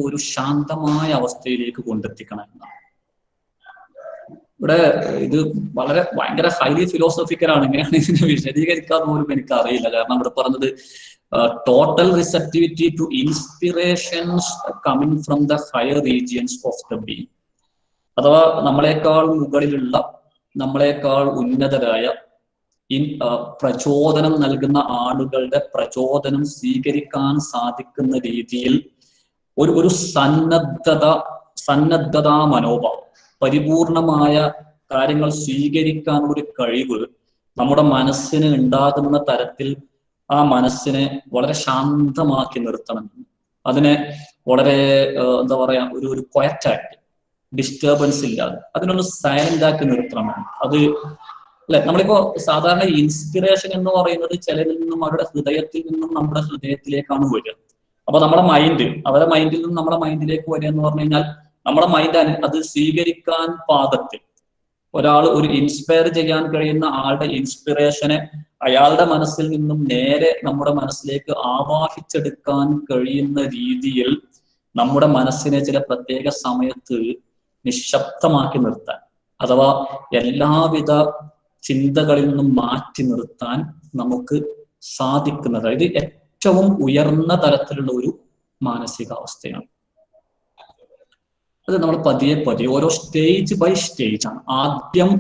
ഒരു ശാന്തമായ അവസ്ഥയിലേക്ക് കൊണ്ടെത്തിക്കണം എന്നാണ്. ഇവിടെ ഇത് ഭയങ്കര ഹൈലി ഫിലോസഫിക്കൽ ആണ്. എങ്ങനെയാണ് ഇതിനെ വിശദീകരിക്കാൻ പോലും എനിക്ക് അറിയില്ല. കാരണം ഇവിടെ പറഞ്ഞത് total receptivity to inspirations coming from the higher regions of the being. അഥവാ നമ്മളെക്കാൾ മുകളിലുള്ള, നമ്മളെക്കാൾ ഉന്നതരായ പ്രചോദനം നൽകുന്ന ആളുകളുടെ പ്രചോദനം സ്വീകരിക്കാൻ സാധിക്കുന്ന രീതിയിൽ ഒരു സന്നദ്ധതാ മനോഭാവം, പരിപൂർണമായ കാര്യങ്ങൾ സ്വീകരിക്കാനുള്ള ഒരു കഴിവ് നമ്മുടെ മനസ്സിന് ഉണ്ടാകുന്ന തരത്തിൽ ആ മനസ്സിനെ വളരെ ശാന്തമാക്കി നിർത്തണം. അതിനെ വളരെ എന്താ പറയാ, ഒരു ക്വയറ്റായിട്ട്, ഡിസ്റ്റർബൻസ് ഇല്ലാതെ അതിനൊന്ന് സൈലന്റ് ആക്കി നിർത്തണം. അത് അല്ലെ, നമ്മളിപ്പോ സാധാരണ ഇൻസ്പിറേഷൻ എന്ന് പറയുന്നത് ചിലരിൽ നിന്നും അവരുടെ ഹൃദയത്തിൽ നിന്നും നമ്മുടെ ഹൃദയത്തിലേക്കാണ് വരിക. അപ്പൊ നമ്മുടെ മൈൻഡ് അവരുടെ മൈൻഡിൽ നിന്നും നമ്മുടെ മൈൻഡിലേക്ക് വരിക എന്ന് പറഞ്ഞു കഴിഞ്ഞാൽ നമ്മുടെ മൈൻഡ് അത് സ്വീകരിക്കാൻ പാകത്തിൽ ഒരാൾ ഒരു ഇൻസ്പയർ ചെയ്യാൻ കഴിയുന്ന ആളുടെ ഇൻസ്പിറേഷനെ അയാളുടെ മനസ്സിൽ നിന്നും നേരെ നമ്മുടെ മനസ്സിലേക്ക് ആവാഹിച്ചെടുക്കാൻ കഴിയുന്ന രീതിയിൽ നമ്മുടെ മനസ്സിനെ ചില പ്രത്യേക സമയത്ത് നിശബ്ദമാക്കി നിർത്താൻ, അഥവാ എല്ലാവിധ ചിന്തകളിൽ നിന്നും മാറ്റി നിർത്താൻ നമുക്ക് സാധിക്കുന്നത്, അതായത് ഏറ്റവും ഉയർന്ന തലത്തിലുള്ള ഒരു മാനസികാവസ്ഥയാണ്. അത് നമ്മൾ പതിയെ ഓരോ സ്റ്റേജ് ബൈ സ്റ്റേജ് ആണ്. ആദ്യം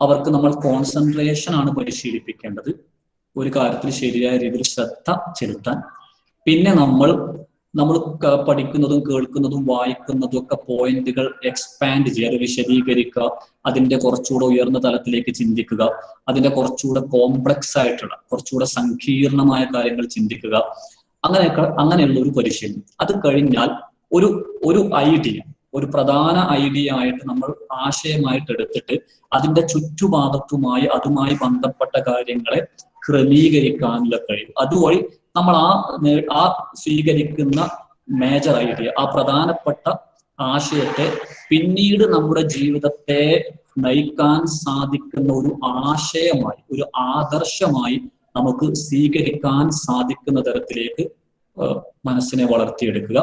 അവർക്ക് നമ്മൾ കോൺസെൻട്രേഷൻ ആണ് പരിശീലിപ്പിക്കേണ്ടത്, ഒരു കാര്യത്തിൽ ശരിയായ രീതിയിൽ ശ്രദ്ധ ചെലുത്താൻ. പിന്നെ നമ്മൾ പഠിക്കുന്നതും കേൾക്കുന്നതും വായിക്കുന്നതും ഒക്കെ പോയിന്റുകൾ എക്സ്പാൻഡ് ചെയ്യുക, വിശദീകരിക്കുക, അതിന്റെ കുറച്ചുകൂടെ ഉയർന്ന തലത്തിലേക്ക് ചിന്തിക്കുക, അതിന്റെ കുറച്ചുകൂടെ കോംപ്ലക്സ് ആയിട്ടുള്ള, കുറച്ചുകൂടെ സങ്കീർണമായ കാര്യങ്ങൾ ചിന്തിക്കുക, അങ്ങനെയുള്ള ഒരു പരിശീലനം. അത് കഴിഞ്ഞാൽ ഒരു ഐഡിയ, ഒരു പ്രധാന ഐഡിയ ആയിട്ട് നമ്മൾ ആശയമായിട്ട് എടുത്തിട്ട് അതിന്റെ ചുറ്റുഭാഗത്തുമായി അതുമായി ബന്ധപ്പെട്ട കാര്യങ്ങളെ ക്രമീകരിക്കാനുള്ള കഴിവ്. അതുവഴി നമ്മൾ ആ സ്വീകരിക്കുന്ന മേജർ ഐഡിയ, ആ പ്രധാനപ്പെട്ട ആശയത്തെ പിന്നീട് നമ്മുടെ ജീവിതത്തെ നയിക്കാൻ സാധിക്കുന്ന ഒരു ആശയമായി, ഒരു ആദർശമായി നമുക്ക് സ്വീകരിക്കാൻ സാധിക്കുന്ന തരത്തിലേക്ക് മനസ്സിനെ വളർത്തിയെടുക്കുക.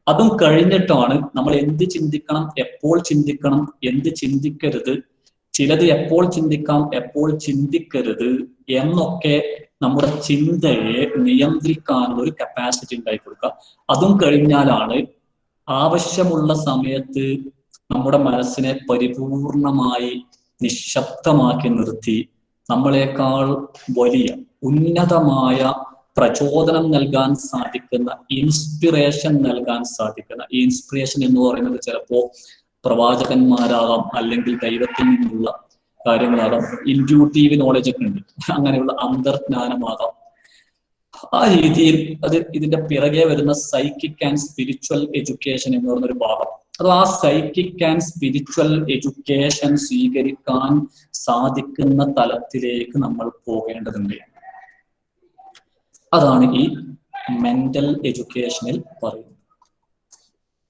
അതും കഴിഞ്ഞിട്ടാണ് നമ്മൾ എന്ത് ചിന്തിക്കണം, എപ്പോൾ ചിന്തിക്കണം, എന്ത് ചിന്തിക്കരുത്, ചിലത് എപ്പോൾ ചിന്തിക്കാം, എപ്പോൾ ചിന്തിക്കരുത് എന്നൊക്കെ നമ്മുടെ ചിന്തയെ നിയന്ത്രിക്കാനുള്ള ഒരു കപ്പാസിറ്റി ഉണ്ടായി കൊടുക്കുക. അതും കഴിഞ്ഞാലാണ് ആവശ്യമുള്ള സമയത്ത് നമ്മുടെ മനസ്സിനെ പരിപൂർണമായി നിശബ്ദമാക്കി നിർത്തി നമ്മളെക്കാൾ വലിയ ഉന്നതമായ പ്രചോദനം നൽകാൻ സാധിക്കുന്ന, ഇൻസ്പിറേഷൻ നൽകാൻ സാധിക്കുന്ന, ഈ ഇൻസ്പിറേഷൻ എന്ന് പറയുന്നത് ചിലപ്പോ പ്രവാചകന്മാരാകാം, അല്ലെങ്കിൽ ദൈവത്തിൽ നിന്നുള്ള കാര്യങ്ങളാകാം, ഇൻറ്റ്യൂട്ടീവ് നോളജ് ഒക്കെ ഉണ്ട്, അങ്ങനെയുള്ള അന്തർജ്ഞാനമാകാം. ആ രീതിയിൽ ഇതിന്റെ പിറകെ വരുന്ന സൈക്കിക് ആൻഡ് സ്പിരിച്വൽ എഡ്യൂക്കേഷൻ എന്ന് പറയുന്നൊരു ഭാഗം, അത് ആ സൈക്കിക് ആൻഡ് സ്പിരിച്വൽ എഡ്യൂക്കേഷൻ സ്വീകരിക്കാൻ സാധിക്കുന്ന തലത്തിലേക്ക് നമ്മൾ പോകേണ്ടതുണ്ട്. അതാണ് ഈ മെന്റൽ എഡ്യൂക്കേഷനിൽ പറയുന്നത്.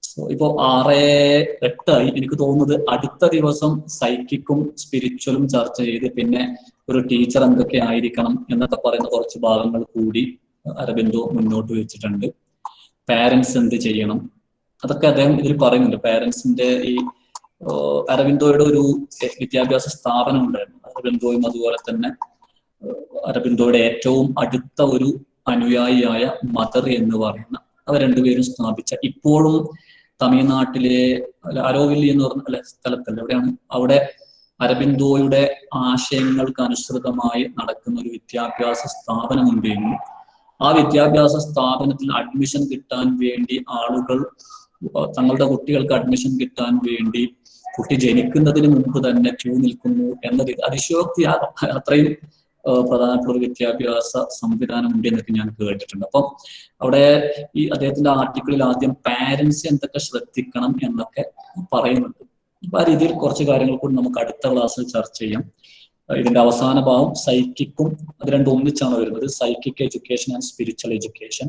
സോ ഇപ്പോ 6:08 എനിക്ക് തോന്നുന്നത് അടുത്ത ദിവസം സൈക്കിക്കും സ്പിരിച്വലും ചർച്ച ചെയ്ത് പിന്നെ ഒരു ടീച്ചർ എന്തൊക്കെ ആയിരിക്കണം എന്നൊക്കെ പറയുന്ന കുറച്ച് ഭാഗങ്ങൾ കൂടി അരബിന്ദോ മുന്നോട്ട് വെച്ചിട്ടുണ്ട്. പാരന്റ്സ് എന്ത് ചെയ്യണം, അതൊക്കെ അദ്ദേഹം ഇതിൽ പറയുന്നുണ്ട്. പാരന്റ്സിന്റെ ഈ അരബിന്ദോയുടെ ഒരു വിദ്യാഭ്യാസ സ്ഥാപനം ഉണ്ടായിരുന്നു. അരബിന്ദോയും അതുപോലെ തന്നെ അരബിന്ദോയുടെ ഏറ്റവും അടുത്ത ഒരു അനുയായിയായ മദർ എന്ന് പറയുന്ന അവർ രണ്ടുപേരും സ്ഥാപിച്ച, ഇപ്പോഴും തമിഴ്നാട്ടിലെ അരോവില്ലി എന്ന് പറഞ്ഞ സ്ഥലത്തല്ല, എവിടെയാണ്, അവിടെ അരബിന്ദോയുടെ ആശയങ്ങൾക്ക് അനുസൃതമായി നടക്കുന്ന ഒരു വിദ്യാഭ്യാസ സ്ഥാപനമുണ്ട് എന്നും ആ വിദ്യാഭ്യാസ സ്ഥാപനത്തിൽ അഡ്മിഷൻ കിട്ടാൻ വേണ്ടി ആളുകൾ തങ്ങളുടെ കുട്ടികൾക്ക് അഡ്മിഷൻ കിട്ടാൻ വേണ്ടി കുട്ടി ജനിക്കുന്നതിന് മുമ്പ് തന്നെ ക്യൂ നിൽക്കുന്നു എന്നത് അതിശയോക്തിയാകാം. അത്രയും പ്രധാനപ്പെട്ട ഒരു വിദ്യാഭ്യാസ സംവിധാനം ഉണ്ട് എന്നൊക്കെ ഞാൻ കേട്ടിട്ടുണ്ട്. അപ്പം അവിടെ ഈ അദ്ദേഹത്തിന്റെ ആർട്ടിക്കിളിൽ ആദ്യം പാരന്റ്സ് എന്തൊക്കെ ശ്രദ്ധിക്കണം എന്നൊക്കെ പറയുന്നുണ്ട്. അപ്പൊ ആ രീതിയിൽ കുറച്ച് കാര്യങ്ങൾ കൂടി നമുക്ക് അടുത്ത ക്ലാസ്സിൽ ചർച്ച ചെയ്യാം. ഇതിന്റെ അവസാന ഭാഗം സൈക്കിക്കും അത് രണ്ടും ഒന്നിച്ചാണ് വരുന്നത്. Psychic education and spiritual education,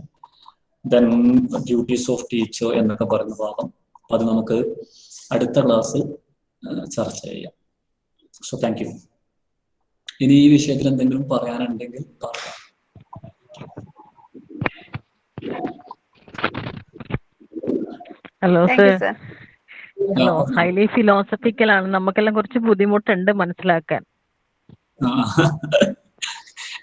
then duties of teacher എന്നൊക്കെ പറയുന്ന ഭാഗം. അത് നമുക്ക് അടുത്ത ക്ലാസ്സിൽ ചർച്ച ചെയ്യാം. So thank you. ഇനി ഈ വിഷയത്തിൽ എന്തെങ്കിലും പറയാനുണ്ടെങ്കിൽ പറയാം. Hello sir. Hello, highly philosophical ആണ്, നമുക്കെല്ലാം കുറച്ച് ബുദ്ധിമുട്ടുണ്ട് മനസ്സിലാക്കാൻ.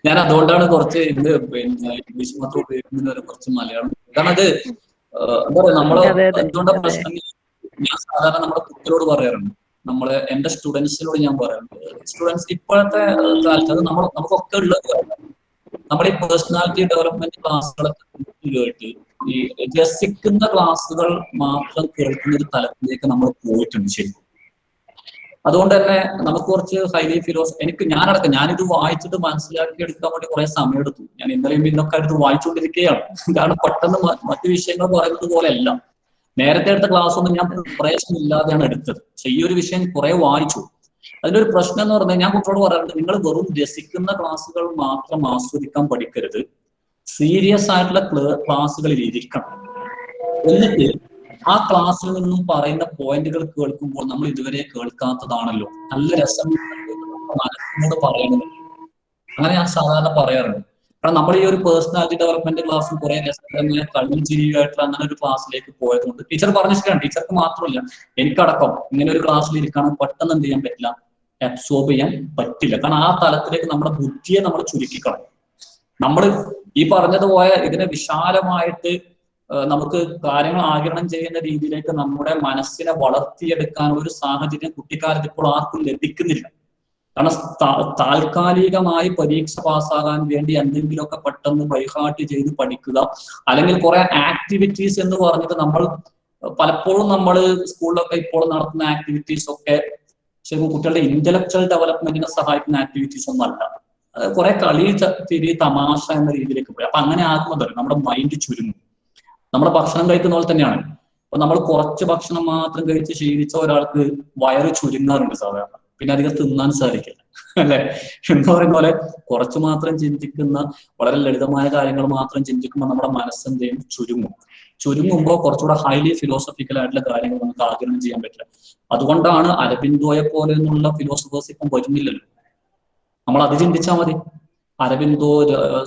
ഞാൻ അതുകൊണ്ടാണ് കുറച്ച് ഇത് പിന്നെ ഇംഗ്ലീഷ് മാത്രം ഉപയോഗിക്കുന്നതിന് കുറച്ച് മലയാളം, കാരണം അത് എന്താ പറയാ നമ്മള് എന്തുകൊണ്ടാ പ്രശ്നം. ഞാൻ സാധാരണ നമ്മുടെ കുട്ടികളോട് പറയാറുണ്ട്, നമ്മള് എന്റെ സ്റ്റുഡൻസിനോട് ഞാൻ പറയാറുണ്ട്, സ്റ്റുഡൻസ് ഇപ്പോഴത്തെ കാലത്ത് അത് നമുക്കൊക്കെ ഉള്ളത് നമ്മുടെ ഈ പേഴ്സണാലിറ്റി ഡെവലപ്മെന്റ് ക്ലാസ്സുകളൊക്കെ കേട്ട് ഈ രസിക്കുന്ന ക്ലാസ്സുകൾ മാത്രം കേൾക്കുന്ന ഒരു തലത്തിലേക്ക് നമ്മൾ പോയിട്ടുണ്ട് ശരിക്കും. അതുകൊണ്ട് തന്നെ നമുക്ക് കുറച്ച് ഹൈലി ഞാനടക്കം ഞാനിത് വായിച്ചിട്ട് മനസ്സിലാക്കി എടുക്കാൻ വേണ്ടി കുറെ സമയം എടുത്തു. ഞാൻ ഇന്നലെയും ഇന്നൊക്കെ അടുത്ത് വായിച്ചുകൊണ്ടിരിക്കുകയാണ്. കാരണം പെട്ടെന്ന് മറ്റു വിഷയങ്ങൾ പറയുന്നത് പോലെയല്ല. നേരത്തെ എടുത്ത ക്ലാസ് ഒന്നും ഞാൻ പ്രിപ്പറേഷൻ ഇല്ലാതെയാണ് എടുത്തത്. പക്ഷെ ഈ ഒരു വിഷയം കുറെ വായിച്ചു. അതിലൊരു പ്രശ്നം എന്ന് പറഞ്ഞാൽ ഞാൻ കുട്ടികളോട് പറയാറുണ്ട്, നിങ്ങൾ വെറും രസിക്കുന്ന ക്ലാസ്സുകൾ മാത്രം ആസ്വദിക്കാൻ പഠിക്കരുത്, സീരിയസ് ആയിട്ടുള്ള ക്ലാസ്സുകളിൽ ഇരിക്കണം. എന്നിട്ട് ആ ക്ലാസ്സിൽ നിന്നും പറയുന്ന പോയിന്റുകൾ കേൾക്കുമ്പോൾ നമ്മൾ ഇതുവരെ കേൾക്കാത്തതാണല്ലോ, നല്ല രസം മനസ്സിനോട് പറയണത്. അങ്ങനെ ഞാൻ സാധാരണ പറയാറുണ്ട്. കാരണം നമ്മൾ ഈ ഒരു പേഴ്സണാലിറ്റി ഡെവലപ്മെന്റ് ക്ലാസ്സും കുറെ രസകരമായ കളിയും ചിരിയുമായിട്ടുള്ള അങ്ങനെ ഒരു ക്ലാസ്സിലേക്ക് പോയതുകൊണ്ട് ടീച്ചർ പറഞ്ഞിട്ടാണ്, ടീച്ചർക്ക് മാത്രമല്ല എനിക്കടക്കം ഇങ്ങനെ ഒരു ക്ലാസ്സിൽ ഇരിക്കണം പെട്ടെന്ന് എന്ത് ചെയ്യാൻ പറ്റില്ല, അബ്സോർബ് ചെയ്യാൻ പറ്റില്ല. കാരണം ആ തലത്തിലേക്ക് നമ്മുടെ ബുദ്ധിയെ നമ്മൾ ചുരുക്കിക്കളയും. നമ്മൾ ഈ പറഞ്ഞതുപോലെ ഇതിനെ വിശാലമായിട്ട് നമുക്ക് കാര്യങ്ങൾ ആഗിരണം ചെയ്യുന്ന രീതിയിലേക്ക് നമ്മുടെ മനസ്സിനെ വളർത്തിയെടുക്കാൻ ഒരു സാഹചര്യം കുട്ടിക്കാലത്ത് ഇപ്പോൾ ആർക്കും ലഭിക്കുന്നില്ല. കാരണം താൽക്കാലികമായി പരീക്ഷ പാസ്സാകാൻ വേണ്ടി എന്തെങ്കിലുമൊക്കെ പെട്ടെന്ന് ബൈഹാർട്ട് ചെയ്ത് പഠിക്കുക, അല്ലെങ്കിൽ കുറെ ആക്ടിവിറ്റീസ് എന്ന് പറഞ്ഞിട്ട് നമ്മൾ പലപ്പോഴും നമ്മൾ സ്കൂളിലൊക്കെ ഇപ്പോൾ നടത്തുന്ന ആക്ടിവിറ്റീസ് ഒക്കെ ശരിക്കും കുട്ടികളുടെ ഇന്റലക്ച്വൽ ഡെവലപ്മെന്റിനെ സഹായിക്കുന്ന ആക്ടിവിറ്റീസ് ഒന്നും അല്ല. കുറെ കളി തിരി തമാശ എന്ന രീതിയിലേക്ക് പോയി. അപ്പൊ അങ്ങനെ ആകുമ്പോൾ നമ്മുടെ മൈൻഡ് ചുരുങ്ങും. നമ്മുടെ ഭക്ഷണം കഴിക്കുന്ന പോലെ തന്നെയാണ്. അപ്പൊ നമ്മൾ കുറച്ച് ഭക്ഷണം മാത്രം കഴിച്ച് ശീലിച്ച ഒരാൾക്ക് വയറ് ചുരുങ്ങാറുണ്ട് സാധാരണ, പിന്നെ അധികം തിന്നാൻ സാധിക്കില്ല അല്ലെ. എന്ന് പറയുന്ന പോലെ കുറച്ച് മാത്രം ചിന്തിക്കുന്ന, വളരെ ലളിതമായ കാര്യങ്ങൾ മാത്രം ചിന്തിക്കുമ്പോൾ നമ്മുടെ മനസ്സെന്ത് ചെയ്യും, ചുരുങ്ങുമ്പോൾ കുറച്ചുകൂടെ ഹൈലി ഫിലോസഫിക്കൽ ആയിട്ടുള്ള കാര്യങ്ങൾ നമുക്ക് ആഗിരണം ചെയ്യാൻ പറ്റില്ല. അതുകൊണ്ടാണ് അരബിന്ദോയെ പോലെ എന്നുള്ള ഫിലോസഫേഴ്സ് ഇപ്പം വരുന്നില്ലല്ലോ. നമ്മൾ അത് ചിന്തിച്ചാൽ മതി. അരബിന്ദോ,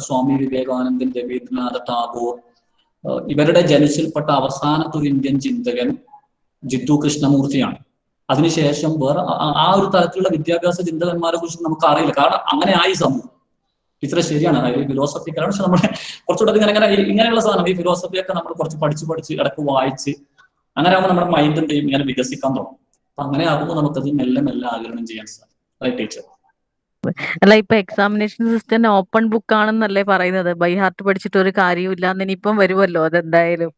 സ്വാമി വിവേകാനന്ദൻ, രവീന്ദ്രനാഥ ടാഗോർ, ഇവരുടെ ജനുസിൽപ്പെട്ട അവസാനത്തെ ഒരു ഇന്ത്യൻ ചിന്തകൻ ജിത്തു കൃഷ്ണമൂർത്തിയാണ്. അതിനുശേഷം വേറെ ആ ഒരു തരത്തിലുള്ള വിദ്യാഭ്യാസ ചിന്തകന്മാരെ കുറിച്ച് നമുക്ക് അറിയില്ല. കാരണം അങ്ങനെ ആയി സമൂഹം. ഇത്ര ശരിയാണ്, ഈ ഫിലോസഫിക്കലാണ്. പക്ഷെ നമ്മൾ കുറച്ചുകൂടെ ഇങ്ങനെയുള്ള സാധനം, ഈ ഫിലോസഫിയൊക്കെ നമ്മൾ കുറച്ച് പഠിച്ച് ഇടയ്ക്ക് വായിച്ച് അങ്ങനെ ആകുമ്പോൾ നമ്മുടെ മൈൻഡ് എന്ത് ചെയ്യും, ഇങ്ങനെ വികസിക്കാൻ തുടങ്ങും. അപ്പൊ അങ്ങനെ ആകുമ്പോൾ നമുക്കത് മെല്ലെ ആഗിരണം ചെയ്യാൻ സാധിക്കും. ടീച്ചർ അല്ല, ഇപ്പൊ എക്സാമിനേഷൻ സിസ്റ്റം ഓപ്പൺ ബുക്ക് ആണെന്നല്ലേ പറയുന്നത്, ബൈ ഹാർട്ട് പഠിച്ചിട്ട് ഒരു കാര്യമില്ല എന്ന് ഇനിയിപ്പം വരുമല്ലോ അതെന്തായാലും.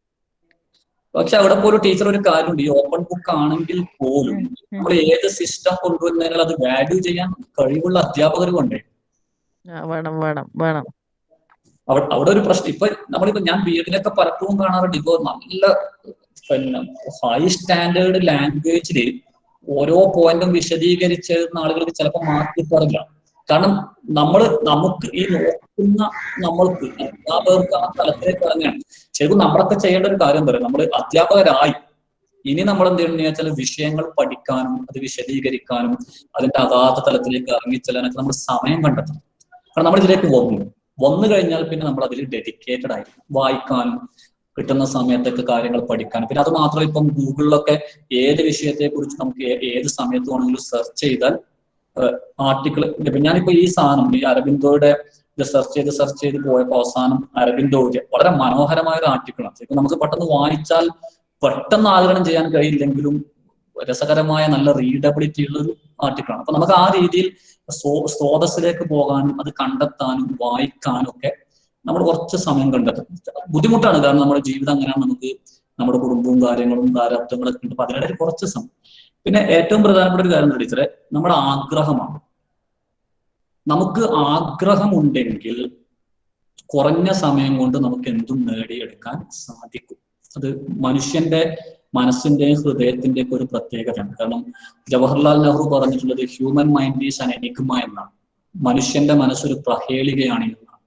പക്ഷെ അവിടെ പോലും ടീച്ചർ ഒരു കാര്യമുണ്ട്, ഈ ഓപ്പൺ ബുക്ക് ആണെങ്കിൽ പോലും നമ്മൾ ഏത് സിസ്റ്റം കൊണ്ടുവരുന്നതിനാൽ അത് വാല്യൂ ചെയ്യാൻ കഴിവുള്ള അധ്യാപകർ കൊണ്ടേ വേണം. അവിടെ ഒരു പ്രശ്നം. നമ്മളിപ്പോ ഞാൻ ബി.എഡിനൊക്കെ പലപ്പോഴും കാണാറുണ്ട്, ഇപ്പോ നല്ല പിന്നെ ഹൈ സ്റ്റാൻഡേർഡ് ലാംഗ്വേജില് ഓരോ പോയിന്റും വിശദീകരിച്ചിരുന്ന ആളുകൾക്ക് ചിലപ്പോൾ മാർക്ക് കിട്ടാറില്ല. കാരണം നമുക്ക് ഈ നോക്കുന്ന നമ്മൾക്ക് അധ്യാപകർക്ക് ആ തലത്തിലേക്ക് ഇറങ്ങുകയാണ്. ശരിക്കും നമ്മളൊക്കെ ചെയ്യേണ്ട ഒരു കാര്യം പറയാം, നമ്മൾ അധ്യാപകരായി ഇനി നമ്മൾ എന്ത് ചെയ്യണമെന്ന് വെച്ചാൽ വിഷയങ്ങൾ പഠിക്കാനും അത് വിശദീകരിക്കാനും അതിന്റെ അഗാധ തലത്തിലേക്ക് ഇറങ്ങിച്ചെല്ലാനൊക്കെ നമ്മൾ സമയം കണ്ടെത്തണം. കാരണം നമ്മൾ ഇതിലേക്ക് വന്നു കഴിഞ്ഞാൽ പിന്നെ നമ്മൾ അതിൽ ഡെഡിക്കേറ്റഡ് ആയിരിക്കും, വായിക്കാനും കിട്ടുന്ന സമയത്തൊക്കെ കാര്യങ്ങൾ പഠിക്കാനും. പിന്നെ അത് മാത്രമല്ല, ഇപ്പം ഗൂഗിളിലൊക്കെ ഏത് വിഷയത്തെ കുറിച്ച് നമുക്ക് ഏത് സമയത്ത് വേണമെങ്കിലും സെർച്ച് ചെയ്താൽ ആർട്ടിക്കിൾ ലഭിക്കും. ഞാനിപ്പോ ഈ സാധനം ഈ അരബിന്ദോയുടെ സെർച്ച് ചെയ്ത് പോയപ്പോൾ അവസാനം അരബിന്ദോയുടെ വളരെ മനോഹരമായ ഒരു ആർട്ടിക്കിളാണ്. ശരിക്കും നമുക്ക് പെട്ടെന്ന് വായിച്ചാൽ പെട്ടെന്ന് ആഗിരണം ചെയ്യാൻ കഴിയില്ലെങ്കിലും രസകരമായ നല്ല റീഡബിലിറ്റി ഉള്ള ഒരു ആർട്ടിക്കിളാണ്. അപ്പൊ നമുക്ക് ആ രീതിയിൽ സ്രോതസ്സിലേക്ക് പോകാനും അത് കണ്ടെത്താനും വായിക്കാനും ഒക്കെ നമ്മൾ കുറച്ച് സമയം കണ്ടെത്തും. ബുദ്ധിമുട്ടാണ്, കാരണം നമ്മുടെ ജീവിതം അങ്ങനെയാണ്, നമുക്ക് നമ്മുടെ കുടുംബവും കാര്യങ്ങളും പ്രാരാബ്ദങ്ങളൊക്കെ ഉണ്ട്. അപ്പൊ അതിനിടയിൽ കുറച്ച് സമയം. പിന്നെ ഏറ്റവും പ്രധാനപ്പെട്ട ഒരു കാര്യം ടീച്ചറെ, നമ്മുടെ ആഗ്രഹമാണ്. നമുക്ക് ആഗ്രഹമുണ്ടെങ്കിൽ കുറഞ്ഞ സമയം കൊണ്ട് നമുക്ക് എന്തും നേടിയെടുക്കാൻ സാധിക്കും. അത് മനുഷ്യന്റെ മനസ്സിന്റെയും ഹൃദയത്തിന്റെയും ഒരു പ്രത്യേകതയാണ്. കാരണം ജവഹർലാൽ നെഹ്റു പറഞ്ഞിട്ടുള്ളത് human mind is an Enigma എന്നാണ്. മനുഷ്യന്റെ മനസ്സൊരു പ്രഹേളികയാണ് എന്നാണ്.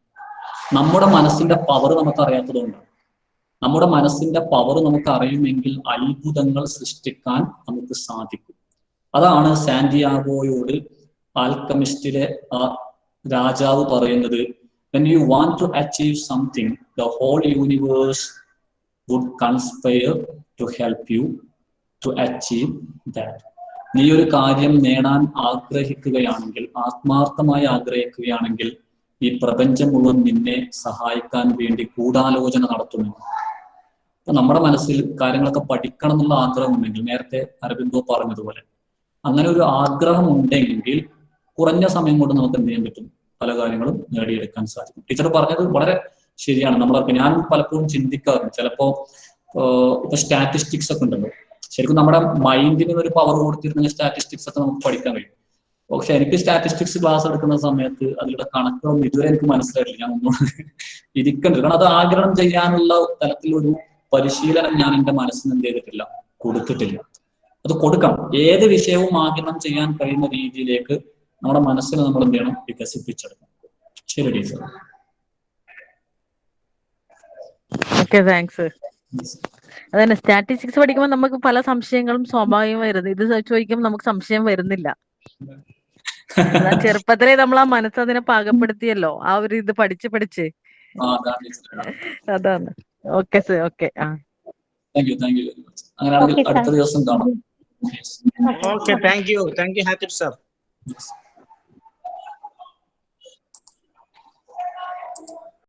നമ്മുടെ മനസ്സിന്റെ പവർ നമുക്ക് അറിയാത്തതുകൊണ്ടാണ്. നമ്മുടെ മനസ്സിന്റെ പവർ നമുക്ക് അറിയുമെങ്കിൽ അത്ഭുതങ്ങൾ സൃഷ്ടിക്കാൻ നമുക്ക് സാധിക്കും. അതാണ് സാന്റിയാഗോയോട് ആൽക്കമിസ്റ്റിലെ ആ രാജാവ് പറയുന്നത്, when you want to achieve something, the whole universe would conspire to help you to achieve that. നീ ഒരു കാര്യം നേടാൻ ആഗ്രഹിക്കുകയാണെങ്കിൽ, ആത്മാർത്ഥമായി ആഗ്രഹിക്കുകയാണെങ്കിൽ, ഈ പ്രപഞ്ചം മുഴുവൻ നിന്നെ സഹായിക്കാൻ വേണ്ടി ഗൂഢാലോചന നടത്തുന്നു. അപ്പൊ നമ്മുടെ മനസ്സിൽ കാര്യങ്ങളൊക്കെ പഠിക്കണം എന്നുള്ള ആഗ്രഹം ഉണ്ടെങ്കിൽ, നേരത്തെ അരബിന്ദോ പറഞ്ഞതുപോലെ, അങ്ങനെ ഒരു ആഗ്രഹം ഉണ്ടെങ്കിൽ കുറഞ്ഞ സമയം കൊണ്ട് നമുക്ക് എന്ത് ചെയ്യാൻ പറ്റും? പല കാര്യങ്ങളും നേടിയെടുക്കാൻ സാധിക്കും. ടീച്ചർ പറഞ്ഞത് വളരെ ശരിയാണ്. നമ്മളൊക്കെ ഞാൻ പലപ്പോഴും ചിന്തിക്കാറുണ്ട്, ചിലപ്പോ ഇപ്പൊ സ്റ്റാറ്റിസ്റ്റിക്സ് ഒക്കെ ഉണ്ടല്ലോ, ശരിക്കും നമ്മുടെ മൈൻഡിന് ഒരു പവർ കൊടുത്തിരുന്നെങ്കിൽ സ്റ്റാറ്റിസ്റ്റിക്സ് ഒക്കെ നമുക്ക് പഠിക്കാൻ കഴിയും. പക്ഷെ എനിക്ക് സ്റ്റാറ്റിസ്റ്റിക്സ് ക്ലാസ് എടുക്കുന്ന സമയത്ത് അതിലുള്ള കണക്കുകളൊന്നും ഇതുവരെ എനിക്ക് മനസ്സിലായിട്ടില്ല. ഞാൻ ഒന്നും ഇരിക്കണ്ട്, കാരണം അത് ആഗ്രഹം ചെയ്യാനുള്ള തലത്തിലൊരു പരിശീലനം ഞാൻ എൻ്റെ മനസ്സിന് എന്ത് ചെയ്തിട്ടില്ല, കൊടുത്തിട്ടില്ല. അത് കൊടുക്കണം. ഏത് വിഷയവും ആഗിരണം ചെയ്യാൻ കഴിയുന്ന രീതിയിലേക്ക് നമ്മുടെ മനസ്സിനെ നമ്മൾ എന്ത് ചെയ്യണം? വികസിപ്പിച്ചെടുക്കണം. ശരി ടീച്ചർ. Okay, thanks. അതന്നെ, സ്റ്റാറ്റിസ്റ്റിക്സ് പഠിക്കുമ്പോൾ നമുക്ക് പല സംശയങ്ങളും സ്വാഭാവികം വരുന്നത്. ഇത് ചോദിക്കുമ്പോൾ നമുക്ക് സംശയം വരുന്നില്ല. അതാ ചെറുപ്പത്തിലേ നമ്മൾ ആ മനസ്സ് അതിനെ പാകപ്പെടുത്തിയല്ലോ, ആ ഒരു ഇത് പഠിച്ച് അതാണ്. Okay sir, okay. Thank you very much. അങ്ങനെയാണെങ്കിൽ അടുത്ത ദിവസം കാണാം. Okay, thank you, Hatip sir. Yes.